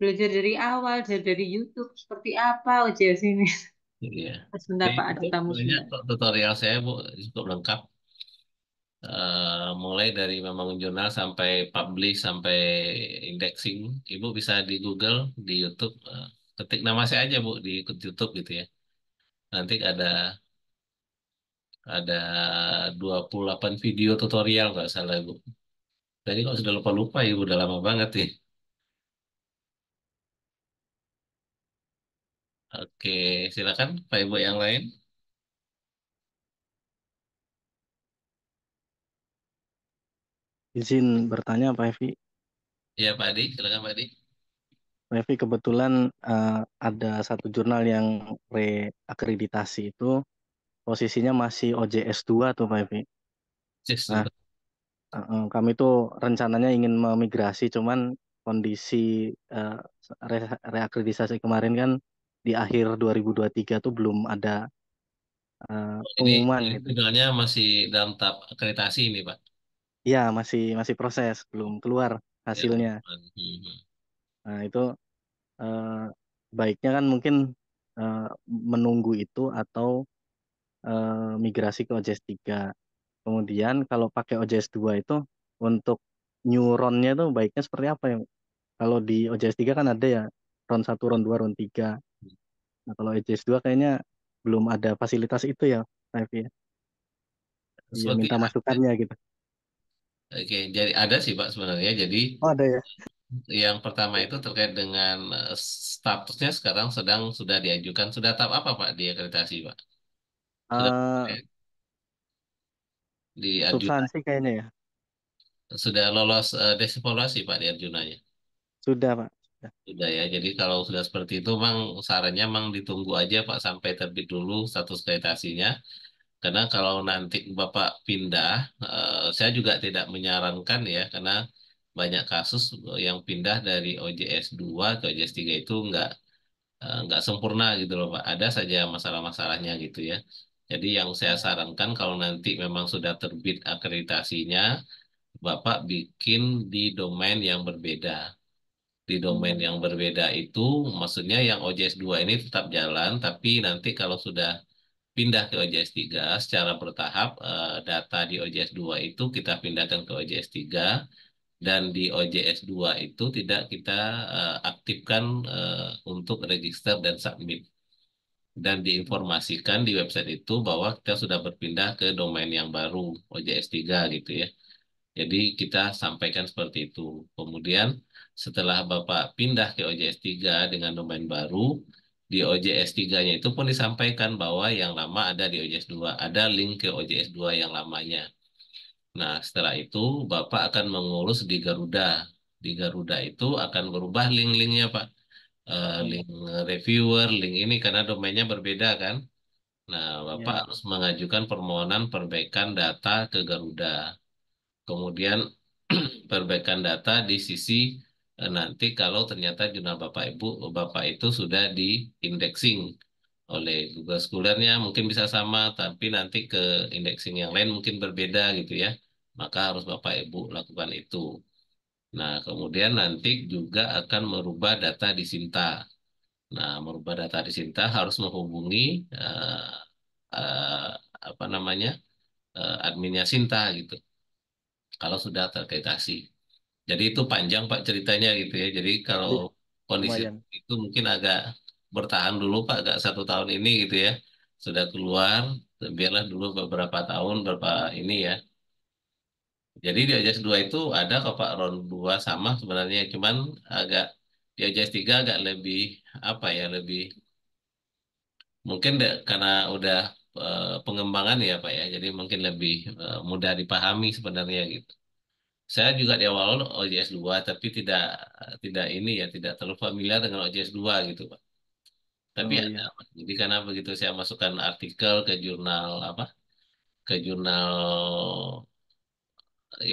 belajar dari awal dari YouTube seperti apa OJS ini Iya. Di sebentar Pak ada YouTube tamu banyak sebentar. kok tutorial saya Bu, cukup lengkap. Mulai dari memang jurnal sampai publish sampai indexing. Ibu bisa di Google, di YouTube, ketik nama saya aja Bu di YouTube gitu ya. Nanti ada 28 video tutorial nggak salah Bu. Tadi kalau sudah lupa-lupa Ibu udah lama banget nih. Oke, silakan Pak Ibu yang lain. Izin bertanya Pak Evi. Ya Pak Adi, silakan Pak Adi. Pak Evi kebetulan ada satu jurnal yang reakreditasi itu posisinya masih OJS 2 tuh Pak Evi. Cis Nah, dulu. kami tuh rencananya ingin memigrasi, cuman kondisi eh, reakreditasi kemarin kan di akhir 2023 tuh belum ada Ini pengumuman gitu. jurnalnya masih dalam tahap akreditasi ini Pak. Iya, masih masih proses, belum keluar Ya, hasilnya. Nah, itu eh, baiknya kan mungkin eh, menunggu itu atau migrasi ke OJS 3. Kemudian kalau pakai OJS 2 itu untuk neuronnya itu baiknya seperti apa ya? Kalau di OJS 3 kan ada ya RON 1, RON 2, RON 3. Nah, kalau OJS 2 kayaknya belum ada fasilitas itu ya, Pak Evi, ya. Iya, seperti minta ada. masukannya gitu. Oke, jadi ada sih Pak sebenarnya. Jadi Oh, ada ya. yang pertama itu terkait dengan statusnya sekarang sedang sudah diajukan. Sudah tahap apa Pak di akreditasi Pak? Sudah Eh, di Arjuna, substansi kayaknya ya. sudah lolos desevaluasi Pak di Arjunanya. Sudah, Pak. Sudah. Sudah ya. Jadi kalau sudah seperti itu, Mang sarannya Mang ditunggu aja Pak sampai terbit dulu status akreditasinya. Karena kalau nanti Bapak pindah, saya juga tidak menyarankan ya, karena banyak kasus yang pindah dari OJS 2 ke OJS 3 itu nggak sempurna gitu loh Pak. Ada saja masalah-masalahnya gitu ya. Jadi yang saya sarankan kalau nanti memang sudah terbit akreditasinya, Bapak bikin di domain yang berbeda. Di domain yang berbeda itu maksudnya yang OJS 2 ini tetap jalan, tapi nanti kalau sudah pindah ke OJS 3 secara bertahap, data di OJS 2 itu kita pindahkan ke OJS 3 dan di OJS 2 itu tidak kita aktifkan untuk register dan submit. Dan diinformasikan di website itu bahwa kita sudah berpindah ke domain yang baru OJS 3 gitu ya. Jadi kita sampaikan seperti itu. Kemudian setelah Bapak pindah ke OJS 3 dengan domain baru, di OJS 3-nya itu pun disampaikan bahwa yang lama ada di OJS 2, ada link ke OJS 2 yang lamanya. Nah, setelah itu Bapak akan mengurus di Garuda. Di Garuda itu akan berubah link-linknya, Pak. Link reviewer, link ini karena domainnya berbeda kan. Nah, Bapak Ya. harus mengajukan permohonan perbaikan data ke Garuda. Kemudian perbaikan data di sisi nanti kalau ternyata jurnal Bapak itu sudah di indexing oleh Google Scholar-nya mungkin bisa sama, tapi nanti ke indexing yang lain mungkin berbeda gitu ya. Maka harus Bapak Ibu lakukan itu. Nah, kemudian nanti juga akan merubah data di Sinta. Nah, merubah data di Sinta harus menghubungi eh, eh, apa namanya adminnya Sinta gitu. Kalau sudah terakreditasi. Jadi itu panjang Pak ceritanya gitu ya. Jadi kalau Iya, kondisi lumayan. itu mungkin agak bertahan dulu Pak, agak 1 tahun ini gitu ya. Sudah keluar, biarlah dulu beberapa tahun, berapa ini ya. Jadi di Ajas 2 itu ada kok Pak Ron 2 sama sebenarnya. Cuman agak di Ajas 3 agak lebih apa ya, lebih mungkin karena udah pengembangan ya Pak ya. Jadi mungkin lebih mudah dipahami sebenarnya gitu. Saya juga di awal OJS 2 tapi tidak tidak ini ya tidak terlalu familiar dengan OJS 2 gitu Pak. Tapi Oh ada iya. Pak. Jadi karena begitu saya masukkan artikel ke jurnal apa? Ke jurnal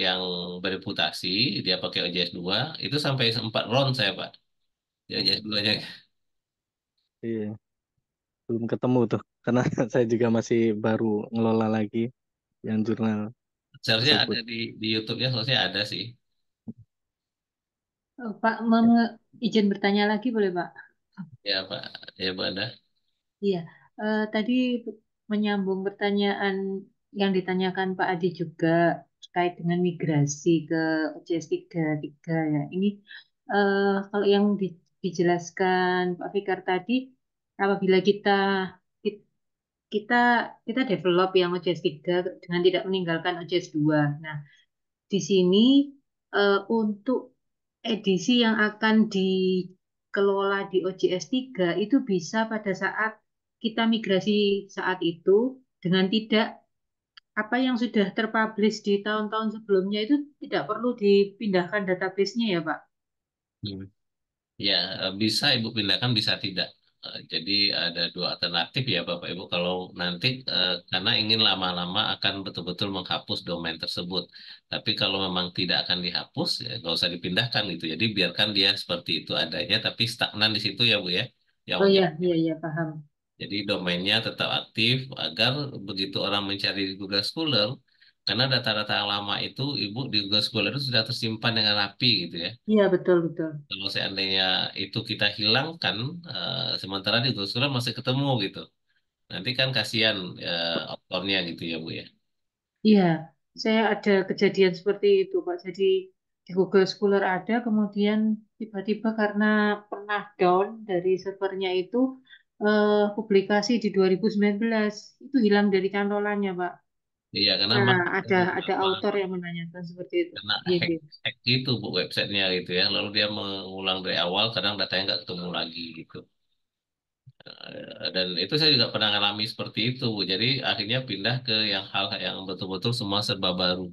yang bereputasi dia pakai OJS 2 itu sampai 4 round saya Pak. Di OJS 2-nya. Iya, belum ketemu tuh. Karena saya juga masih baru ngelola lagi yang jurnal Seharusnya tersebut. ada di YouTube-nya seharusnya ada sih. Pak, izin bertanya lagi boleh Pak? Ya Pak. Ya Bu Anda. Iya, tadi menyambung pertanyaan yang ditanyakan Pak Adi juga terkait dengan migrasi ke OJS 3 ya. Ini kalau yang dijelaskan Pak Fikar tadi, apabila ki- kita kita develop yang OJS 3 dengan tidak meninggalkan OJS 2. Nah, di sini untuk edisi yang akan kelola di OJS 3 itu bisa pada saat kita migrasi saat itu dengan tidak apa yang sudah terpublish di tahun-tahun sebelumnya itu tidak perlu dipindahkan database-nya ya, Pak? Hmm. Ya, bisa Ibu pindahkan, bisa tidak. Jadi ada dua alternatif ya Bapak Ibu. Kalau nanti karena ingin lama-lama akan betul-betul menghapus domain tersebut. Tapi kalau memang tidak akan dihapus, ya nggak usah dipindahkan gitu. Jadi biarkan dia seperti itu adanya, tapi stagnan di situ ya Bu ya. Yang Oh OJ. iya, iya, iya, paham. Jadi domainnya tetap aktif agar begitu orang mencari di Google Scholar, karena data-data yang lama itu Ibu di Google Scholar itu sudah tersimpan dengan rapi gitu ya. Iya, betul, betul. Kalau seandainya itu kita hilangkan, sementara di Google Scholar masih ketemu gitu. Nanti kan kasihan autornya gitu ya Bu ya. Iya, saya ada kejadian seperti itu, Pak. Jadi di Google Scholar ada, kemudian tiba-tiba karena pernah down dari servernya itu, publikasi di 2019 itu hilang dari cantolannya, Pak. Iya, karena Nah, memang ada beberapa autor yang menanyakan seperti itu. kena Iya, hack iya. hack gitu Bu websitenya gitu ya. Lalu dia mengulang dari awal, kadang datanya nggak ketemu lagi gitu. Dan itu saya juga pernah ngalami seperti itu, Bu. Jadi akhirnya pindah ke yang hal yang betul-betul semua serba baru.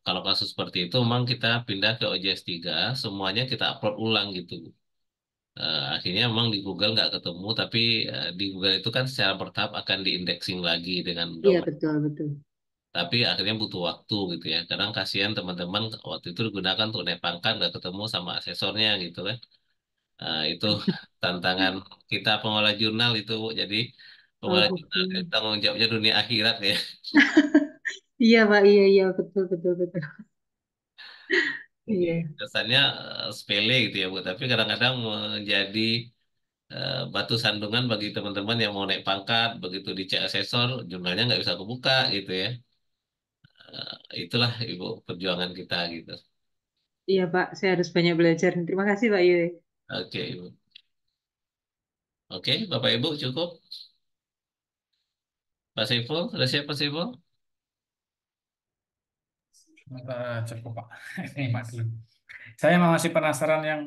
Kalau kasus seperti itu, memang kita pindah ke OJS 3, semuanya kita upload ulang gitu. Akhirnya memang di Google nggak ketemu, tapi di Google itu kan secara bertahap akan diindexing lagi dengan Iya, domain. betul, betul. Tapi akhirnya butuh waktu gitu ya. Kadang kasihan teman-teman waktu itu digunakan untuk naik pangkat nggak ketemu sama asesornya gitu kan. Itu tantangan kita pengolah jurnal itu, Bu. Jadi Oh, pengolah jurnal oke. itu tanggung jawabnya dunia akhirat ya. Iya, Pak. Iya, iya, betul, betul, betul. Jadi Iya. kesannya sepele gitu ya Bu. Tapi kadang-kadang menjadi batu sandungan bagi teman-teman yang mau naik pangkat, begitu dicek asesor, jurnalnya nggak bisa kebuka gitu ya. Itulah Ibu perjuangan kita gitu. Iya, Pak. Saya harus banyak belajar. Terima kasih, Pak Yue. Oke Ibu. Oke, Bapak Ibu cukup. Pak Saiful, sudah siap Pak Saiful? Cukup Pak. Ini maklum. Saya masih penasaran yang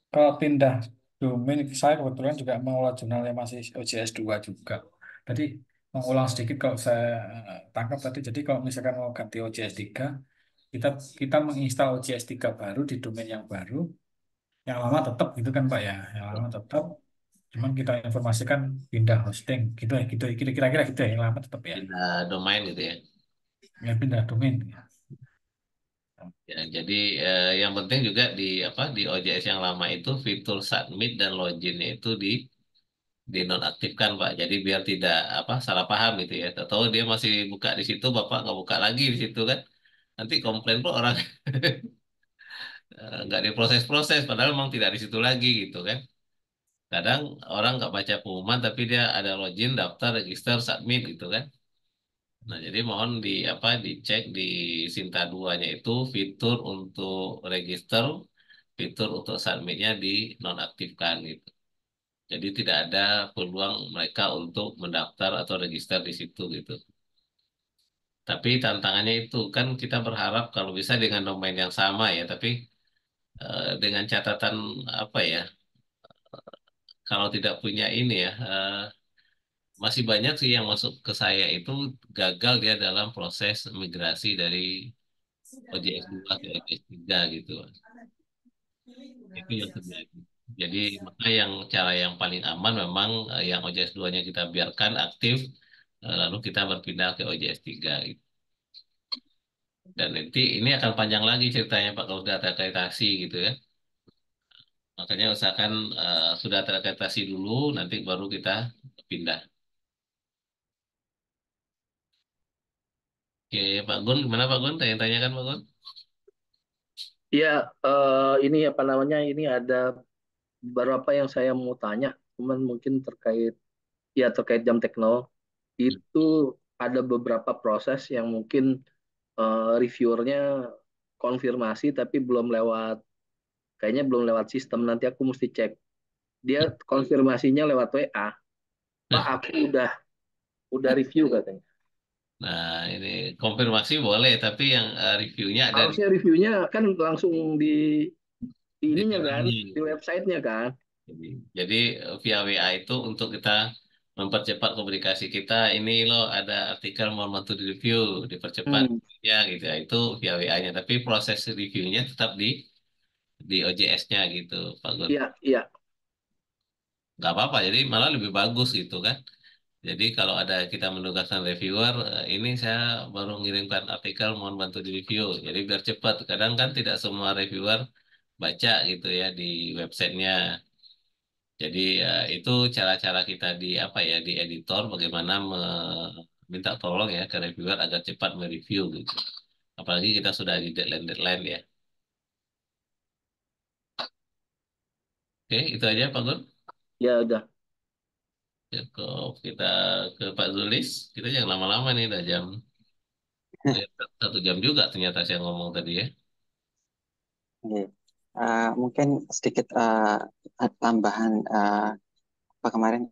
kalau pindah domain, saya kebetulan juga mengolah jurnal yang masih OJS 2 juga. Tadi mengulang sedikit kalau saya tangkap tadi, jadi kalau misalkan mau ganti OJS 3, kita kita menginstal OJS 3 baru di domain yang baru, yang lama tetap gitu kan Pak ya, yang lama tetap, cuman kita informasikan pindah hosting gitu ya, gitu kira-kira gitu ya, yang lama tetap ya, Pindah domain gitu ya. ya pindah domain. Ya. Ya, jadi yang penting juga di apa di OJS yang lama itu fitur submit dan loginnya itu dinonaktifkan Pak. Jadi biar tidak apa salah paham gitu ya. Tahu dia masih buka di situ, Bapak nggak buka lagi di situ kan? Nanti komplain pun orang nggak diproses-proses, padahal memang tidak di situ lagi gitu kan. Kadang orang nggak baca pengumuman tapi dia ada login, daftar, register, submit gitu kan. Nah, jadi mohon di apa dicek di Sinta 2-nya itu fitur untuk register, fitur untuk submitnya dinonaktifkan gitu. Jadi tidak ada peluang mereka untuk mendaftar atau register di situ gitu. Tapi tantangannya itu kan kita berharap kalau bisa dengan domain yang sama ya, tapi dengan catatan apa ya, kalau tidak punya ini ya, masih banyak sih yang masuk ke saya itu gagal dia dalam proses migrasi dari OJS 2 ke OJS 3 gitu. Itu yang terjadi. Jadi maka yang cara yang paling aman memang yang OJS 2-nya kita biarkan aktif, lalu kita berpindah ke OJS 3 gitu. Dan nanti ini akan panjang lagi ceritanya Pak kalau sudah terakreditasi gitu ya. Makanya usahakan sudah terakreditasi dulu, nanti baru kita pindah. Oke, Pak Gun, gimana Pak Gun? Tanya-tanya kan Pak Gun? Iya, ini apa namanya? Ini ada beberapa yang saya mau tanya, cuman mungkin terkait jam tekno Hmm. itu ada beberapa proses yang mungkin reviewernya konfirmasi tapi kayaknya belum lewat sistem. Nanti aku mesti cek. Dia konfirmasinya lewat WA. Pak, aku udah review katanya. Nah, ini konfirmasi boleh, tapi yang reviewnya ada di Harusnya reviewnya kan langsung Di ininya kan, dikurangi. di websitenya kan. Jadi via WA itu untuk kita mempercepat komunikasi kita. Ini loh ada artikel mau bantu di review, dipercepat Hmm, ya gitu ya. Itu via WA-nya. Tapi proses reviewnya tetap di OJS-nya gitu, Pak Gun. iya, iya. Nggak apa-apa. Jadi malah lebih bagus gitu kan. Jadi kalau ada kita menugaskan reviewer, ini saya baru ngirimkan artikel, mohon bantu di review. Jadi biar cepat. Kadang kan tidak semua reviewer baca gitu ya di websitenya. Jadi itu cara-cara kita di apa ya di editor bagaimana minta tolong ya ke reviewer agar cepat mereview gitu. Apalagi kita sudah di deadline-deadline ya. Oke, itu aja Pak Gun. Ya udah. Cukup kita ke Pak Zulis. Kita jangan lama-lama nih, udah jam 1 jam juga ternyata saya ngomong tadi ya. Oke. Mungkin sedikit tambahan apa kemarin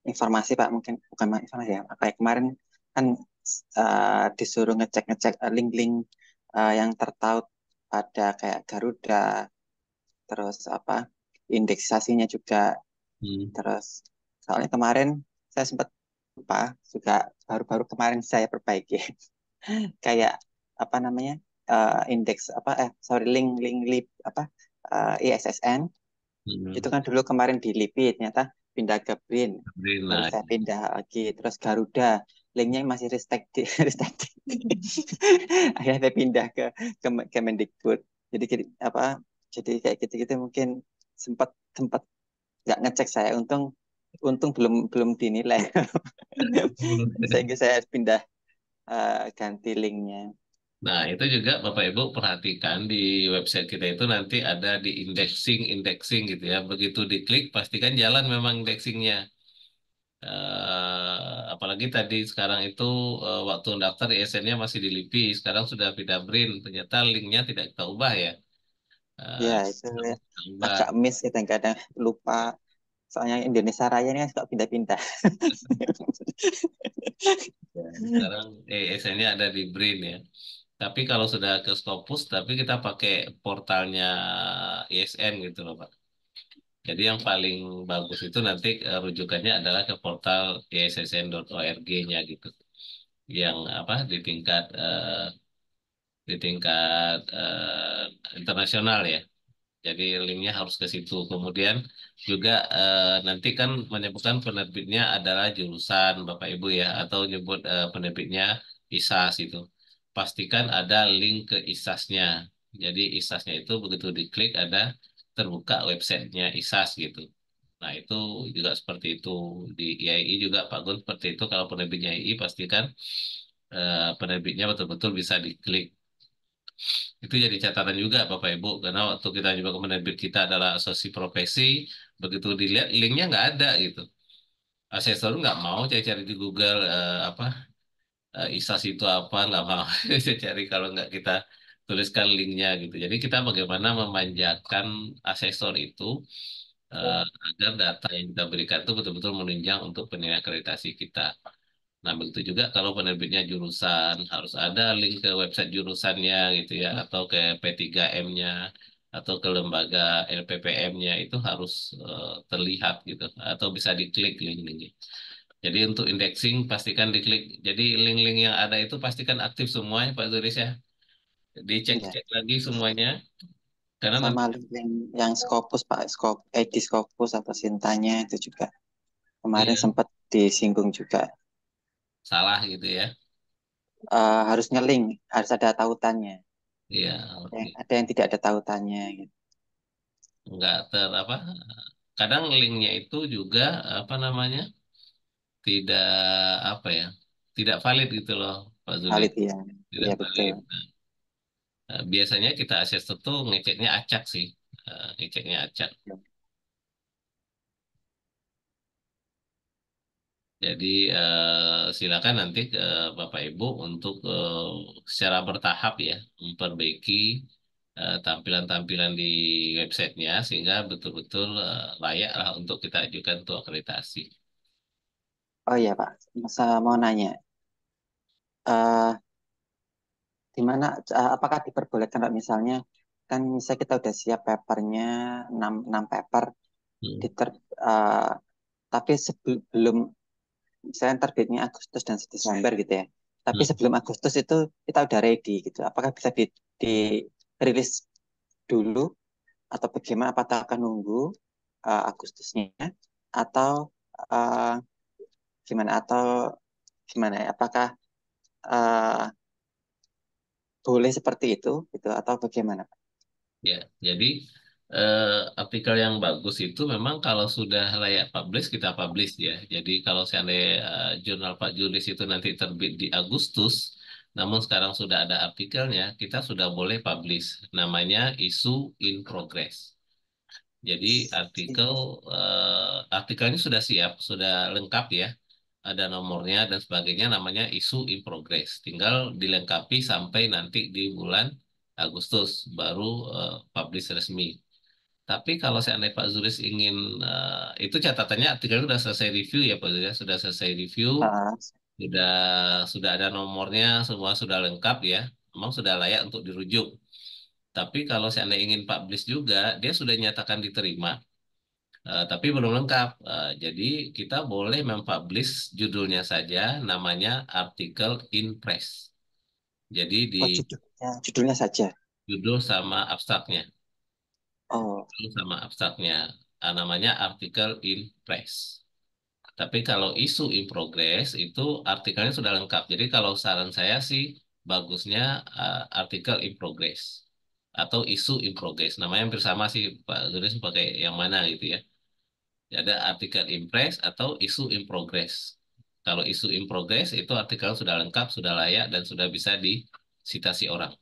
informasi Pak, mungkin bukan informasi ya, kayak kemarin kan disuruh ngecek-ngecek link-link yang tertaut pada kayak Garuda, terus apa indeksasinya juga, Hmm. terus soalnya kemarin saya sempat lupa juga, baru-baru kemarin saya perbaiki kayak apa namanya indeks apa sorry link apa ISSN Hmm. itu kan dulu kemarin di LIPI ternyata pindah ke BRIN, baru Nah, saya pindah lagi, terus Garuda linknya masih restricted, restricted. Akhirnya saya pindah ke Kemendikbud. Apa jadi kayak gitu-gitu mungkin sempat sempat nggak ngecek saya, untung untung belum belum dinilai sehingga saya pindah ganti linknya. nah, itu juga Bapak Ibu perhatikan di website kita itu nanti ada di indexing gitu ya. Begitu diklik pastikan jalan memang indexingnya. Apalagi tadi sekarang itu waktu daftar ISN-nya masih di LIPI, sekarang sudah pindah BRIN. Ternyata linknya tidak kita ubah ya. Ya Eh, itu Harus kita ubah. agak miss kadang-kadang lupa, soalnya Indonesia Raya ini kan suka pindah-pindah. Ya, sekarang ISN-nya ada di BRIN ya. Tapi kalau sudah ke Scopus, tapi kita pakai portalnya ISN gitu loh Pak. Jadi yang paling bagus itu nanti rujukannya adalah ke portal issn.org-nya gitu. Yang apa di tingkat internasional ya. Jadi linknya harus ke situ. Kemudian juga nanti kan menyebutkan penerbitnya adalah jurusan Bapak Ibu ya, atau nyebut penerbitnya ISAS itu. Pastikan ada link ke ISAS-nya. Jadi ISAS-nya itu begitu diklik ada terbuka websitenya ISAS gitu. Nah itu juga seperti itu di IAI juga Pak Gun seperti itu. Kalau penerbitnya IAI pastikan penerbitnya betul-betul bisa diklik. Itu jadi catatan juga Bapak Ibu, karena waktu kita juga ke penerbit kita adalah asosiasi profesi, begitu dilihat linknya nggak ada gitu. Asesor nggak mau cari-cari di Google apa ISAS itu apa, nggak mau saya cari kalau nggak kita tuliskan linknya gitu. Jadi kita bagaimana memanjakan asesor itu agar data yang kita berikan itu betul-betul menunjang untuk penilaian akreditasi kita. Nah, begitu juga kalau penerbitnya jurusan, harus ada link ke website jurusannya gitu ya, atau ke P3M-nya, atau ke lembaga LPPM-nya, itu harus terlihat gitu, atau bisa diklik link-linknya. Jadi untuk indexing, pastikan diklik. Jadi link-link yang ada itu pastikan aktif semuanya, Pak Zuris ya. Iya, Dicek-cek lagi semuanya, karena nanti sama link yang Scopus Pak, di Scopus atau Sintanya itu juga kemarin iya, sempat disinggung juga. salah gitu ya. Harus ngelink, harus ada tautannya. Iya, oke. Ada yang tidak ada tautannya gitu. Nggak apa, kadang linknya itu juga apa namanya, tidak apa ya, tidak valid gitu loh Pak Zuli, Valid ya. tidak Iya betul. valid. Biasanya kita assessor tuh ngeceknya acak sih. Ngeceknya acak. Jadi silakan nanti ke Bapak Ibu untuk secara bertahap ya memperbaiki tampilan-tampilan di websitenya sehingga betul-betul layak lah untuk kita ajukan untuk akreditasi. Oh iya Pak, saya mau nanya, eh di mana apakah diperbolehkan Pak, misalnya kan misalnya kita udah siap papernya 6 paper, Hmm. diter, eh, tapi sebelum misalnya terbitnya Agustus dan Desember gitu ya. Tapi Hmm. sebelum Agustus itu kita udah ready gitu. Apakah bisa di rilis dulu atau bagaimana? Apakah akan nunggu Agustusnya atau eh, gimana? Atau gimana ya? Apakah eh, boleh seperti itu gitu atau bagaimana? Ya, jadi artikel yang bagus itu memang kalau sudah layak publish kita publish ya. Jadi kalau seandainya jurnal Pak Julis itu nanti terbit di Agustus, namun sekarang sudah ada artikelnya, kita sudah boleh publish. Namanya isu in progress. Jadi artikelnya sudah siap, sudah lengkap ya. Ada nomornya dan sebagainya, namanya isu in progress. Tinggal dilengkapi sampai nanti di bulan Agustus baru publish resmi. Tapi kalau seandainya Pak Zuris ingin itu catatannya artikelnya sudah selesai review ya Pak Zuris, ya. Sudah selesai review, Ah, sudah sudah ada nomornya, semua sudah lengkap ya. Memang sudah layak untuk dirujuk. Tapi kalau seandainya ingin publish juga, dia sudah nyatakan diterima, tapi belum lengkap. Jadi kita boleh mempublish judulnya saja, namanya artikel in press. Jadi di oh, judulnya saja. judul sama abstraknya, Oh, namanya artikel in press. Tapi kalau isu in progress itu artikelnya sudah lengkap. Jadi kalau saran saya sih bagusnya artikel in progress atau isu in progress. Namanya hampir sama sih Pak Zuris pakai yang mana gitu ya. Ada artikel in press atau isu in progress. Kalau isu in progress itu artikel sudah lengkap, sudah layak dan sudah bisa disitasi orang.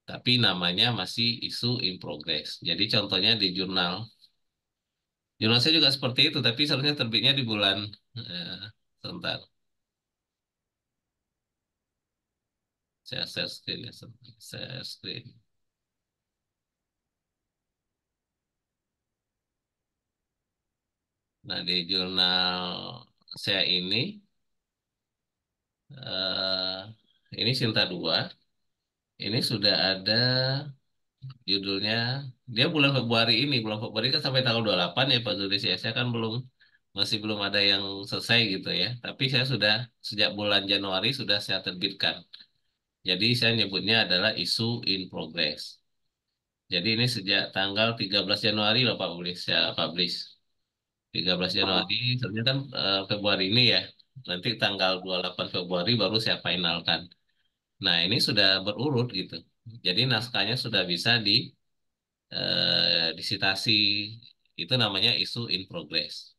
Tapi namanya masih isu in progress. Jadi contohnya di jurnal. Jurnal saya juga seperti itu, tapi seharusnya terbitnya di bulan eh, sebentar. Saya share screen ya, sebentar. Share screen. Nah, di jurnal saya eh, ini Sinta 2. Ini sudah ada judulnya, dia bulan Februari kan sampai tanggal 28 ya Pak Zulis ya. Saya kan masih belum ada yang selesai gitu ya. Tapi saya sudah sejak bulan Januari sudah saya terbitkan. Jadi saya nyebutnya adalah isu in progress. Jadi ini sejak tanggal 13 Januari loh Pak Zulis saya publish. 13 oh, Januari, sebenarnya kan Februari ini ya. Nanti tanggal 28 Februari baru saya finalkan. Nah, ini sudah berurut gitu. Jadi naskahnya sudah bisa disitasi. Itu namanya isu in progress.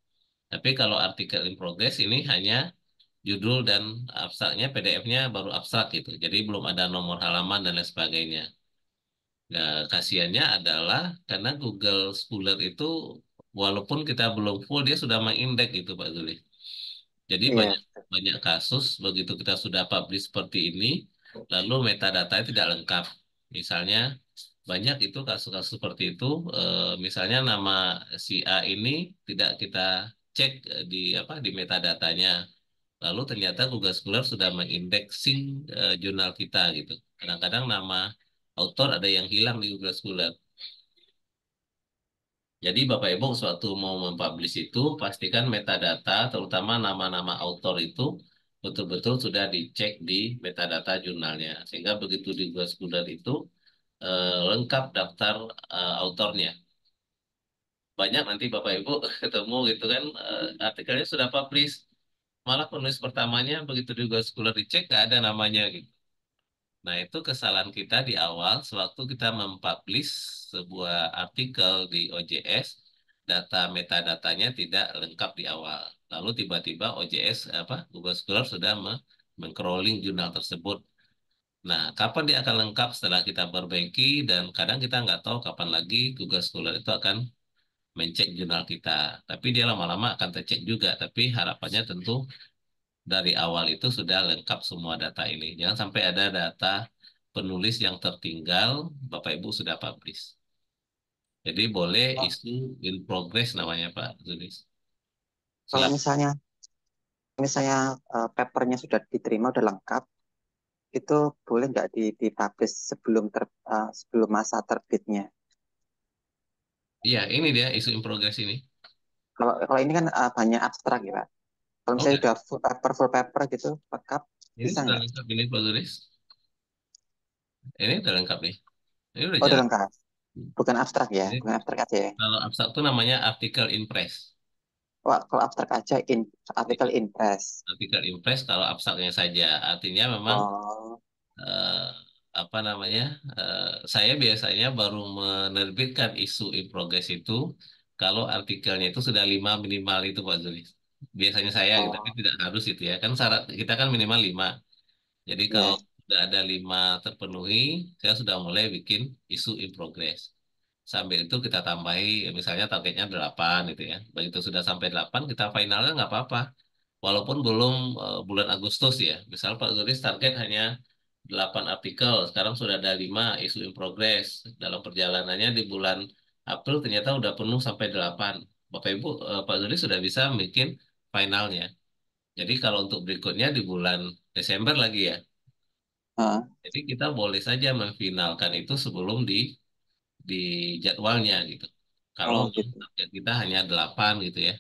Tapi kalau artikel in progress ini hanya judul dan abstraknya, PDF-nya baru abstrak gitu. Jadi belum ada nomor halaman dan lain sebagainya. Nah, kasihannya adalah karena Google Scholar itu walaupun kita belum full dia sudah mengindeks gitu Pak Zuli. Jadi iya. banyak banyak kasus begitu kita sudah publish seperti ini, lalu metadata tidak lengkap. Misalnya banyak itu kasus-kasus seperti itu. Misalnya nama si A ini tidak kita cek di metadatanya. Lalu ternyata Google Scholar sudah mengindexing jurnal kita gitu. Kadang-kadang nama autor ada yang hilang di Google Scholar. Jadi Bapak Ibu suatu mau mempublish itu pastikan metadata terutama nama-nama autor itu betul-betul sudah dicek di metadata jurnalnya. Sehingga begitu di Google Scholar itu lengkap daftar autornya. Banyak nanti Bapak Ibu ketemu gitu kan artikelnya sudah publish. Malah penulis pertamanya begitu di Google Scholar dicek nggak ada namanya gitu. Nah, itu kesalahan kita di awal sewaktu kita mempublish sebuah artikel di OJS, data metadatanya tidak lengkap di awal. Lalu tiba-tiba OJS Google Scholar sudah mengcrawling jurnal tersebut. Nah, kapan dia akan lengkap setelah kita perbaiki dan kadang kita nggak tahu kapan lagi Google Scholar itu akan mencek jurnal kita. Tapi dia lama-lama akan tercek juga. Tapi harapannya tentu dari awal itu sudah lengkap semua data ini. Jangan sampai ada data penulis yang tertinggal, Bapak Ibu sudah publish. Jadi boleh Oh, isu in progress namanya Pak Zulis. kalau Silakan. misalnya misalnya papernya sudah diterima, udah lengkap, itu boleh nggak dipublish sebelum masa terbitnya? Iya, ini dia isu in progress ini. Kalau kalau ini kan banyak abstrak ya Pak. Kalau Oh misalnya enggak, udah full paper gitu, lengkap, ini bisa sudah nggak? lengkap ini Pak Zulis. Ini udah lengkap nih. Ini udah Oh, udah jalan. lengkap. Bukan abstrak ya, Jadi bukan abstrak aja ya. kalau abstrak itu namanya artikel in press. Wah, kalau abstrak aja artikel Iya, in press. artikel in press kalau abstraknya saja. Artinya memang Oh, eh, apa namanya? Saya biasanya baru menerbitkan isu in progress itu kalau artikelnya itu sudah 5 minimal itu Pak Zulis. Biasanya saya gitu, tapi oh, tidak harus itu ya. Kan syarat kita kan minimal 5. Jadi kalau ya. sudah ada 5 terpenuhi, saya sudah mulai bikin isu in progress. Sambil itu kita tambahi, misalnya targetnya 8 gitu ya. Begitu sudah sampai 8, kita finalnya nggak apa-apa. Walaupun belum bulan Agustus ya. Misal Pak Zulis target hanya 8 artikel, sekarang sudah ada 5 isu in progress. Dalam perjalanannya di bulan April ternyata udah penuh sampai 8. Bapak Ibu, Pak Zulis sudah bisa bikin finalnya. Jadi kalau untuk berikutnya di bulan Desember lagi ya. Ah, Jadi kita boleh saja memfinalkan itu sebelum di jadwalnya gitu. Kalau oh memang gitu. target kita hanya 8 gitu ya.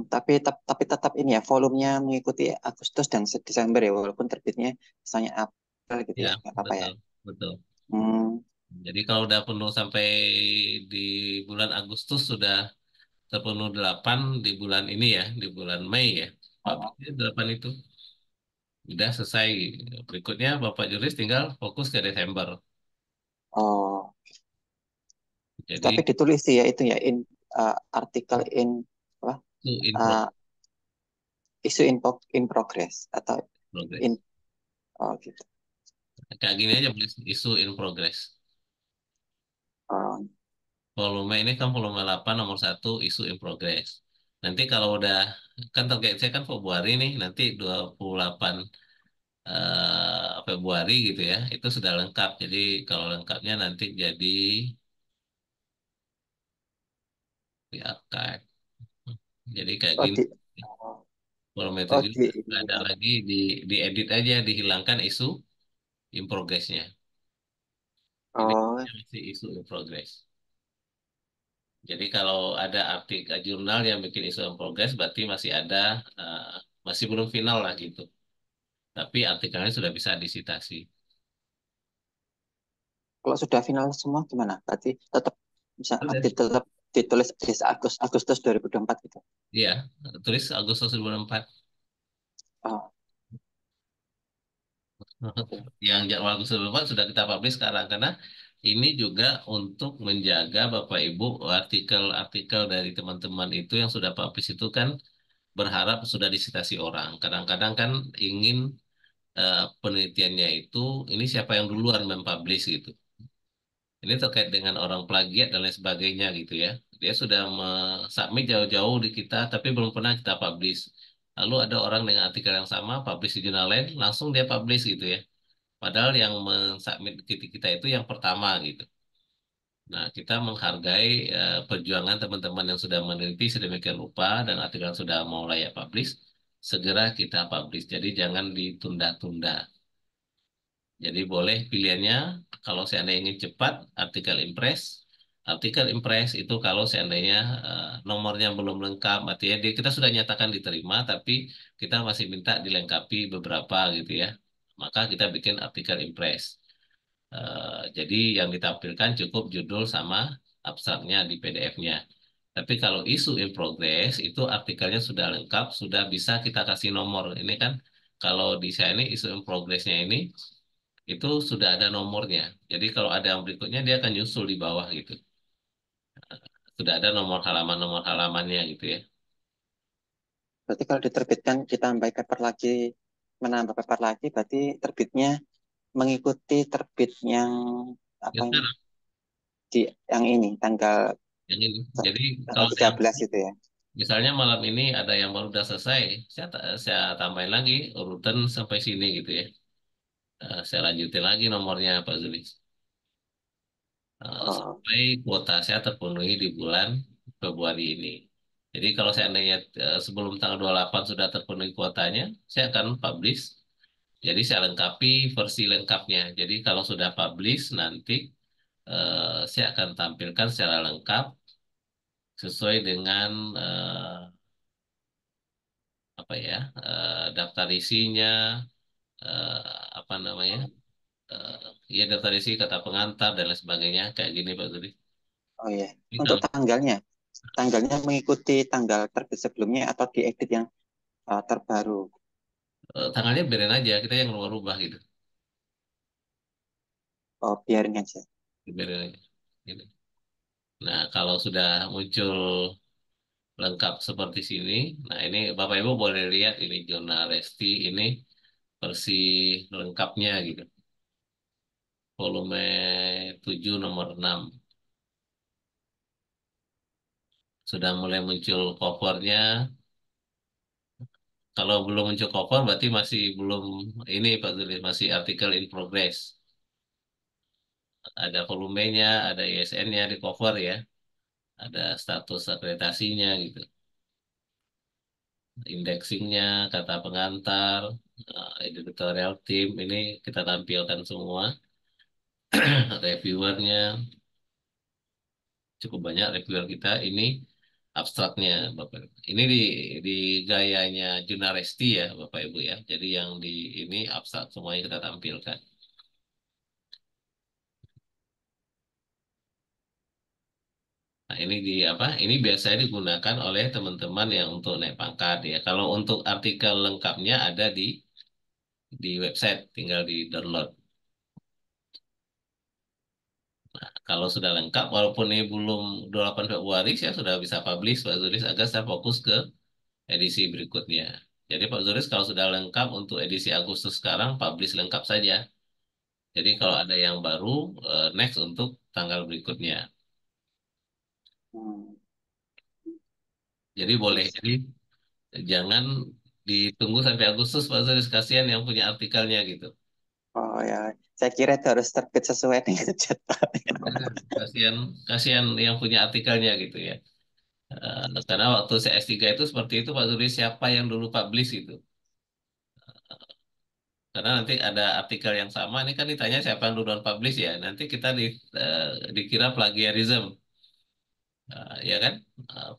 Tapi tetap ini ya, volumenya mengikuti Agustus dan Desember ya, walaupun terbitnya misalnya April gitu Ya, ya, nggak apa-apa ya. betul, betul. Hmm, Jadi kalau udah penuh sampai di bulan Agustus sudah terpenuh 8 di bulan ini ya, di bulan Mei ya. oh, Pabriknya 8 itu udah selesai. Berikutnya Bapak Juris tinggal fokus ke Desember. oh. Tapi Jadi ditulis sih ya itu ya artikel apa itu in uh, isu in progress atau in progress. oh gitu. Kayak gini aja isu in progress. Oh, Volume ini kan volume 8 nomor 1 isu in progress. Nanti kalau udah, kan target saya kan Februari nih, nanti 28 Februari gitu ya, itu sudah lengkap. Jadi kalau lengkapnya nanti jadi di archive. Jadi kayak oh gini, di oh, volume oh 7 di nggak ini ada ya. lagi, diedit aja, dihilangkan isu in progressnya. Ini Oh, masih isu in progress. Jadi kalau ada artikel jurnal yang bikin isu in progress, berarti masih ada, eh, masih belum final lah gitu. Tapi artikelnya sudah bisa disitasi. kalau sudah final semua gimana? Berarti tetap bisa Sudah. tetap ditulis di Agustus 2024 gitu. Iya, tulis Agustus 2004. Oh, oke. Yang jadwal Agustus 2004 sudah kita publish sekarang karena ini juga untuk menjaga Bapak Ibu artikel-artikel dari teman-teman itu yang sudah publish itu kan berharap sudah disitasi orang. Kadang-kadang kan ingin penelitiannya itu ini siapa yang duluan mempublish gitu. Ini terkait dengan orang plagiat dan lain sebagainya gitu ya. Dia sudah submit jauh-jauh di kita, tapi belum pernah kita publish. Lalu ada orang dengan artikel yang sama, publish di jurnal lain, langsung dia publish gitu ya. Padahal yang mensubmit kita itu yang pertama gitu. Nah, kita menghargai perjuangan teman-teman yang sudah meneliti sedemikian rupa dan artikel sudah mau layak publish, segera kita publish. Jadi jangan ditunda-tunda. Jadi boleh pilihannya kalau seandainya ingin cepat artikel impress. Artikel impress itu kalau seandainya nomornya belum lengkap, artinya kita sudah nyatakan diterima, tapi kita masih minta dilengkapi beberapa gitu ya. Maka kita bikin artikel impress. Jadi yang ditampilkan cukup judul sama abstraknya di PDF-nya. Tapi kalau isu in progress itu artikelnya sudah lengkap, sudah bisa kita kasih nomor. Ini kan kalau di saya ini isu in progress-nya ini itu sudah ada nomornya. Jadi kalau ada yang berikutnya dia akan nyusul di bawah gitu. Sudah ada nomor halamannya gitu ya. Berarti kalau diterbitkan ditambah paper lagi, menambah paper lagi, berarti terbitnya mengikuti terbit yang Ya apa ini sekarang di yang ini yang ini. Jadi tanggal kalau ada tiga yang belas itu ya. misalnya malam ini ada yang baru udah selesai, saya tambahin lagi urutan sampai sini gitu ya. Saya lanjutin lagi nomornya Pak Zulis. Oh, Sampai kuota saya terpenuhi di bulan Februari ini. Jadi kalau seandainya sebelum tanggal 28 sudah terpenuhi kuotanya, saya akan publish. Jadi saya lengkapi versi lengkapnya. Jadi kalau sudah publish nanti saya akan tampilkan secara lengkap sesuai dengan apa ya daftar isinya, eh, apa namanya, eh, ya daftar isi kata pengantar dan lain sebagainya kayak gini Pak Zuri. Oh ya, Jadi untuk kalau tanggalnya mengikuti tanggal terbit sebelumnya atau diedit yang terbaru. tanggalnya biarin aja kita yang rubah-rubah gitu, Oh, biarin aja. biarin aja. Gitu. Nah kalau sudah muncul lengkap seperti sini, nah ini Bapak Ibu boleh lihat ini jurnal Resti ini versi lengkapnya gitu, volume 7 nomor 6 sudah mulai muncul covernya. Kalau belum muncul cover berarti masih belum ini Pak Zuli, masih artikel in progress. Ada volumenya, ada ISN-nya di cover ya, ada status akreditasinya gitu, indexingnya, kata pengantar, editorial team ini kita tampilkan semua, reviewernya cukup banyak reviewer kita ini abstraknya Bapak. Ini di gayanya Junaresti ya Bapak Ibu ya. Jadi yang di ini abstrak semuanya kita tampilkan. Nah, ini di apa? Ini biasanya digunakan oleh teman-teman yang untuk naik pangkat ya. Kalau untuk artikel lengkapnya ada di website, tinggal di download. Kalau sudah lengkap, walaupun ini belum 28 Februari, saya sudah bisa publish Pak Zulis agar saya fokus ke edisi berikutnya. Jadi Pak Zulis kalau sudah lengkap untuk edisi Agustus sekarang, publish lengkap saja. Jadi kalau ada yang baru, next untuk tanggal berikutnya. Hmm, Jadi boleh. bisa. Jadi jangan ditunggu sampai Agustus Pak Zulis, kasihan yang punya artikelnya gitu. Oh ya, saya kira itu harus terbit sesuai dengan jadwal. Nah, kasihan kasihan yang punya artikelnya gitu ya. Karena waktu saya S3 itu seperti itu Pak Zuri, siapa yang dulu publish itu. Karena nanti ada artikel yang sama, ini kan ditanya siapa yang duluan publish ya. Nanti kita eh, dikira plagiarism. Ya kan?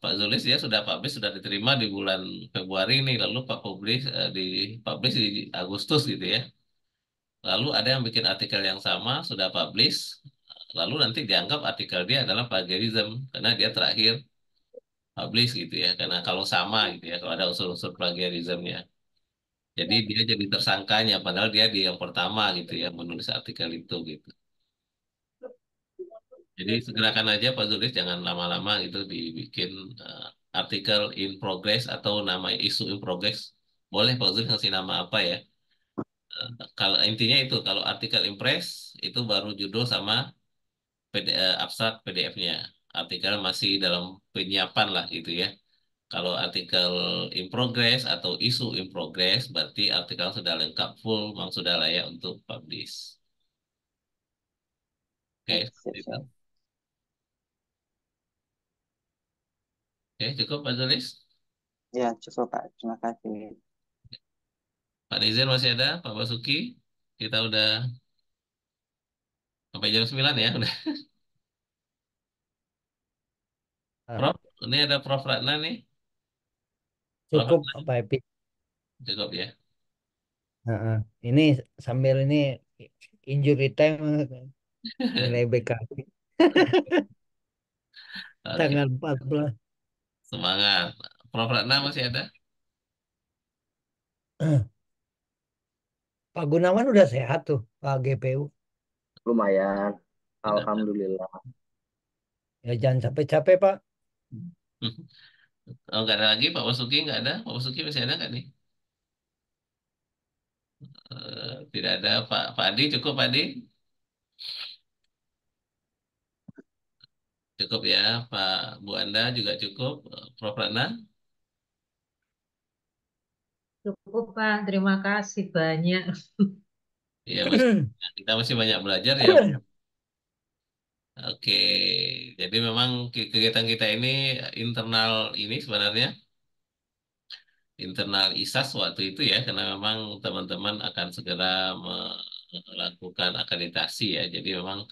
Pak Zulis dia sudah publish, sudah diterima di bulan Februari ini. Lalu Pak publish, di publish di Agustus gitu ya. Lalu ada yang bikin artikel yang sama, sudah publish. Lalu nanti dianggap artikel dia adalah plagiarism. Karena dia terakhir publish gitu ya, karena kalau sama gitu ya, kalau ada unsur-unsur plagiarismnya, jadi dia jadi tersangkanya padahal dia di yang pertama gitu ya menulis artikel itu gitu. Jadi segerakan aja Pak Zulis, jangan lama-lama gitu dibikin eh, artikel in progress atau nama isu in progress, boleh Pak Zulis ngasih nama apa ya. Kalau intinya itu kalau artikel impress itu baru judul sama abstrak PDF-nya, artikel masih dalam penyiapan lah gitu ya. Kalau artikel in progress atau isu in progress, berarti artikel sudah lengkap full, memang sudah layak untuk publish. Oke, Ya, seperti siap, itu. siap. Oke, cukup Pak Zulis. Ya, cukup Pak. Terima kasih. Pak Nizar masih ada, Pak Basuki. Kita udah sampai jam 9 ya. Udah. Ah, Prof, ini ada Prof Ratna nih. Prof cukup Ratna, Pak Epi. cukup ya. Heeh. Ini sambil ini injury time nilai BKP Oke, tanggal 14. semangat. Prof Ratna masih ada? Pak Gunawan udah sehat tuh Pak GPU. Lumayan. Sudah. Alhamdulillah. Ya jangan capek-capek Pak. Oh, nggak ada lagi, Pak Basuki nggak ada. Pak Basuki masih ada nggak nih? Tidak ada. Pak Adi, cukup Pak Adi? Cukup ya, Pak Bu Anda juga cukup, Prof. Rana. Cukup, Pak. Terima kasih banyak. Ya, masih, kita masih banyak belajar ya. Oke, jadi memang kegiatan kita ini internal ini sebenarnya internal ISAS waktu itu ya, karena memang teman-teman akan segera melakukan akreditasi ya. Jadi memang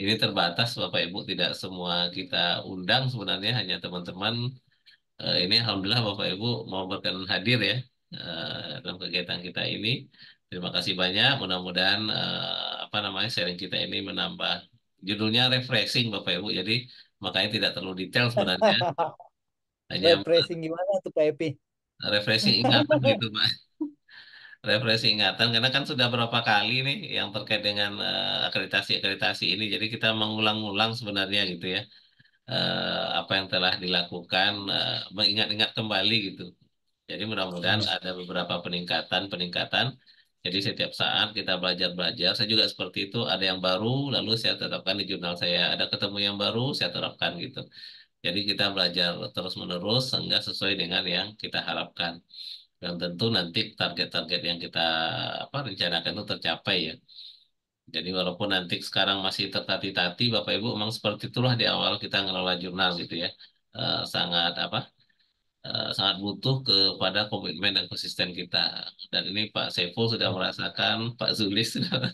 ini terbatas Bapak Ibu, tidak semua kita undang sebenarnya, hanya teman-teman. Ini Alhamdulillah Bapak Ibu mau berkenan hadir ya dalam kegiatan kita ini. Terima kasih banyak. Mudah-mudahan apa namanya sharing kita ini menambah, judulnya refreshing Bapak Ibu. Jadi makanya tidak terlalu detail sebenarnya, hanya Refreshing gimana tuh Pak Epi? refreshing ingatan gitu Pak. Refreshing ingatan karena kan sudah berapa kali nih yang terkait dengan akreditasi-akreditasi ini. Jadi kita mengulang-ulang sebenarnya gitu ya. Apa yang telah dilakukan, mengingat-ingat kembali gitu. Jadi mudah-mudahan ada beberapa peningkatan-peningkatan. Jadi setiap saat kita belajar-belajar. Saya juga seperti itu. Ada yang baru, lalu saya terapkan di jurnal saya. Ada ketemu yang baru, saya terapkan gitu. Jadi kita belajar terus-menerus sehingga sesuai dengan yang kita harapkan. Dan tentu nanti target-target yang kita apa rencanakan itu tercapai ya. Jadi walaupun nanti sekarang masih tertati-tati, Bapak Ibu, memang seperti itulah di awal kita ngelola jurnal gitu ya. Sangat apa? Sangat butuh kepada komitmen dan konsisten kita. Dan ini Pak Saiful sudah merasakan, Pak Zulis sudah.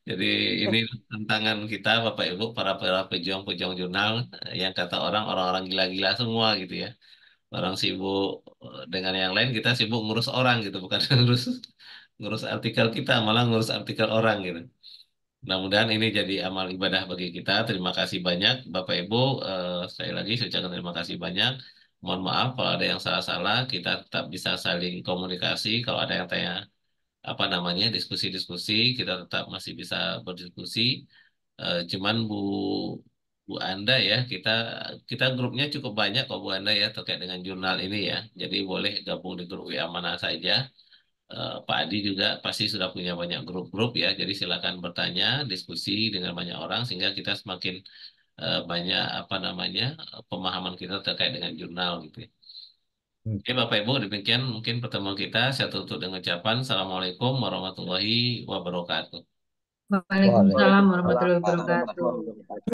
Jadi ini tantangan kita, Bapak Ibu, para pejuang-pejuang jurnal yang kata orang-orang gila-gila semua gitu ya. Orang sibuk dengan yang lain, kita sibuk ngurus orang gitu, bukan ngurus ngurus artikel kita, malah ngurus artikel orang gitu. Mudah-mudahan ini jadi amal ibadah bagi kita. Terima kasih banyak, Bapak Ibu. Sekali lagi saya ucapkan terima kasih banyak. Mohon maaf kalau ada yang salah-salah. Kita tetap bisa saling komunikasi. Kalau ada yang tanya apa namanya diskusi-diskusi, kita tetap masih bisa berdiskusi. Cuman Bu Anda ya, kita grupnya cukup banyak kok Bu Anda ya terkait dengan jurnal ini ya. Jadi boleh gabung di grup WA mana saja. Pak Adi juga pasti sudah punya banyak grup-grup ya, jadi silakan bertanya, diskusi dengan banyak orang sehingga kita semakin banyak apa namanya pemahaman kita terkait dengan jurnal gitu ya. Hmm. Oke Bapak Ibu, demikian mungkin pertemuan kita. Saya tutup dengan ucapan Assalamualaikum warahmatullahi wabarakatuh. Waalaikumsalam Waalaikumsalam warahmatullahi Waalaikumsalam wabarakatuh. warahmatullahi wabarakatuh.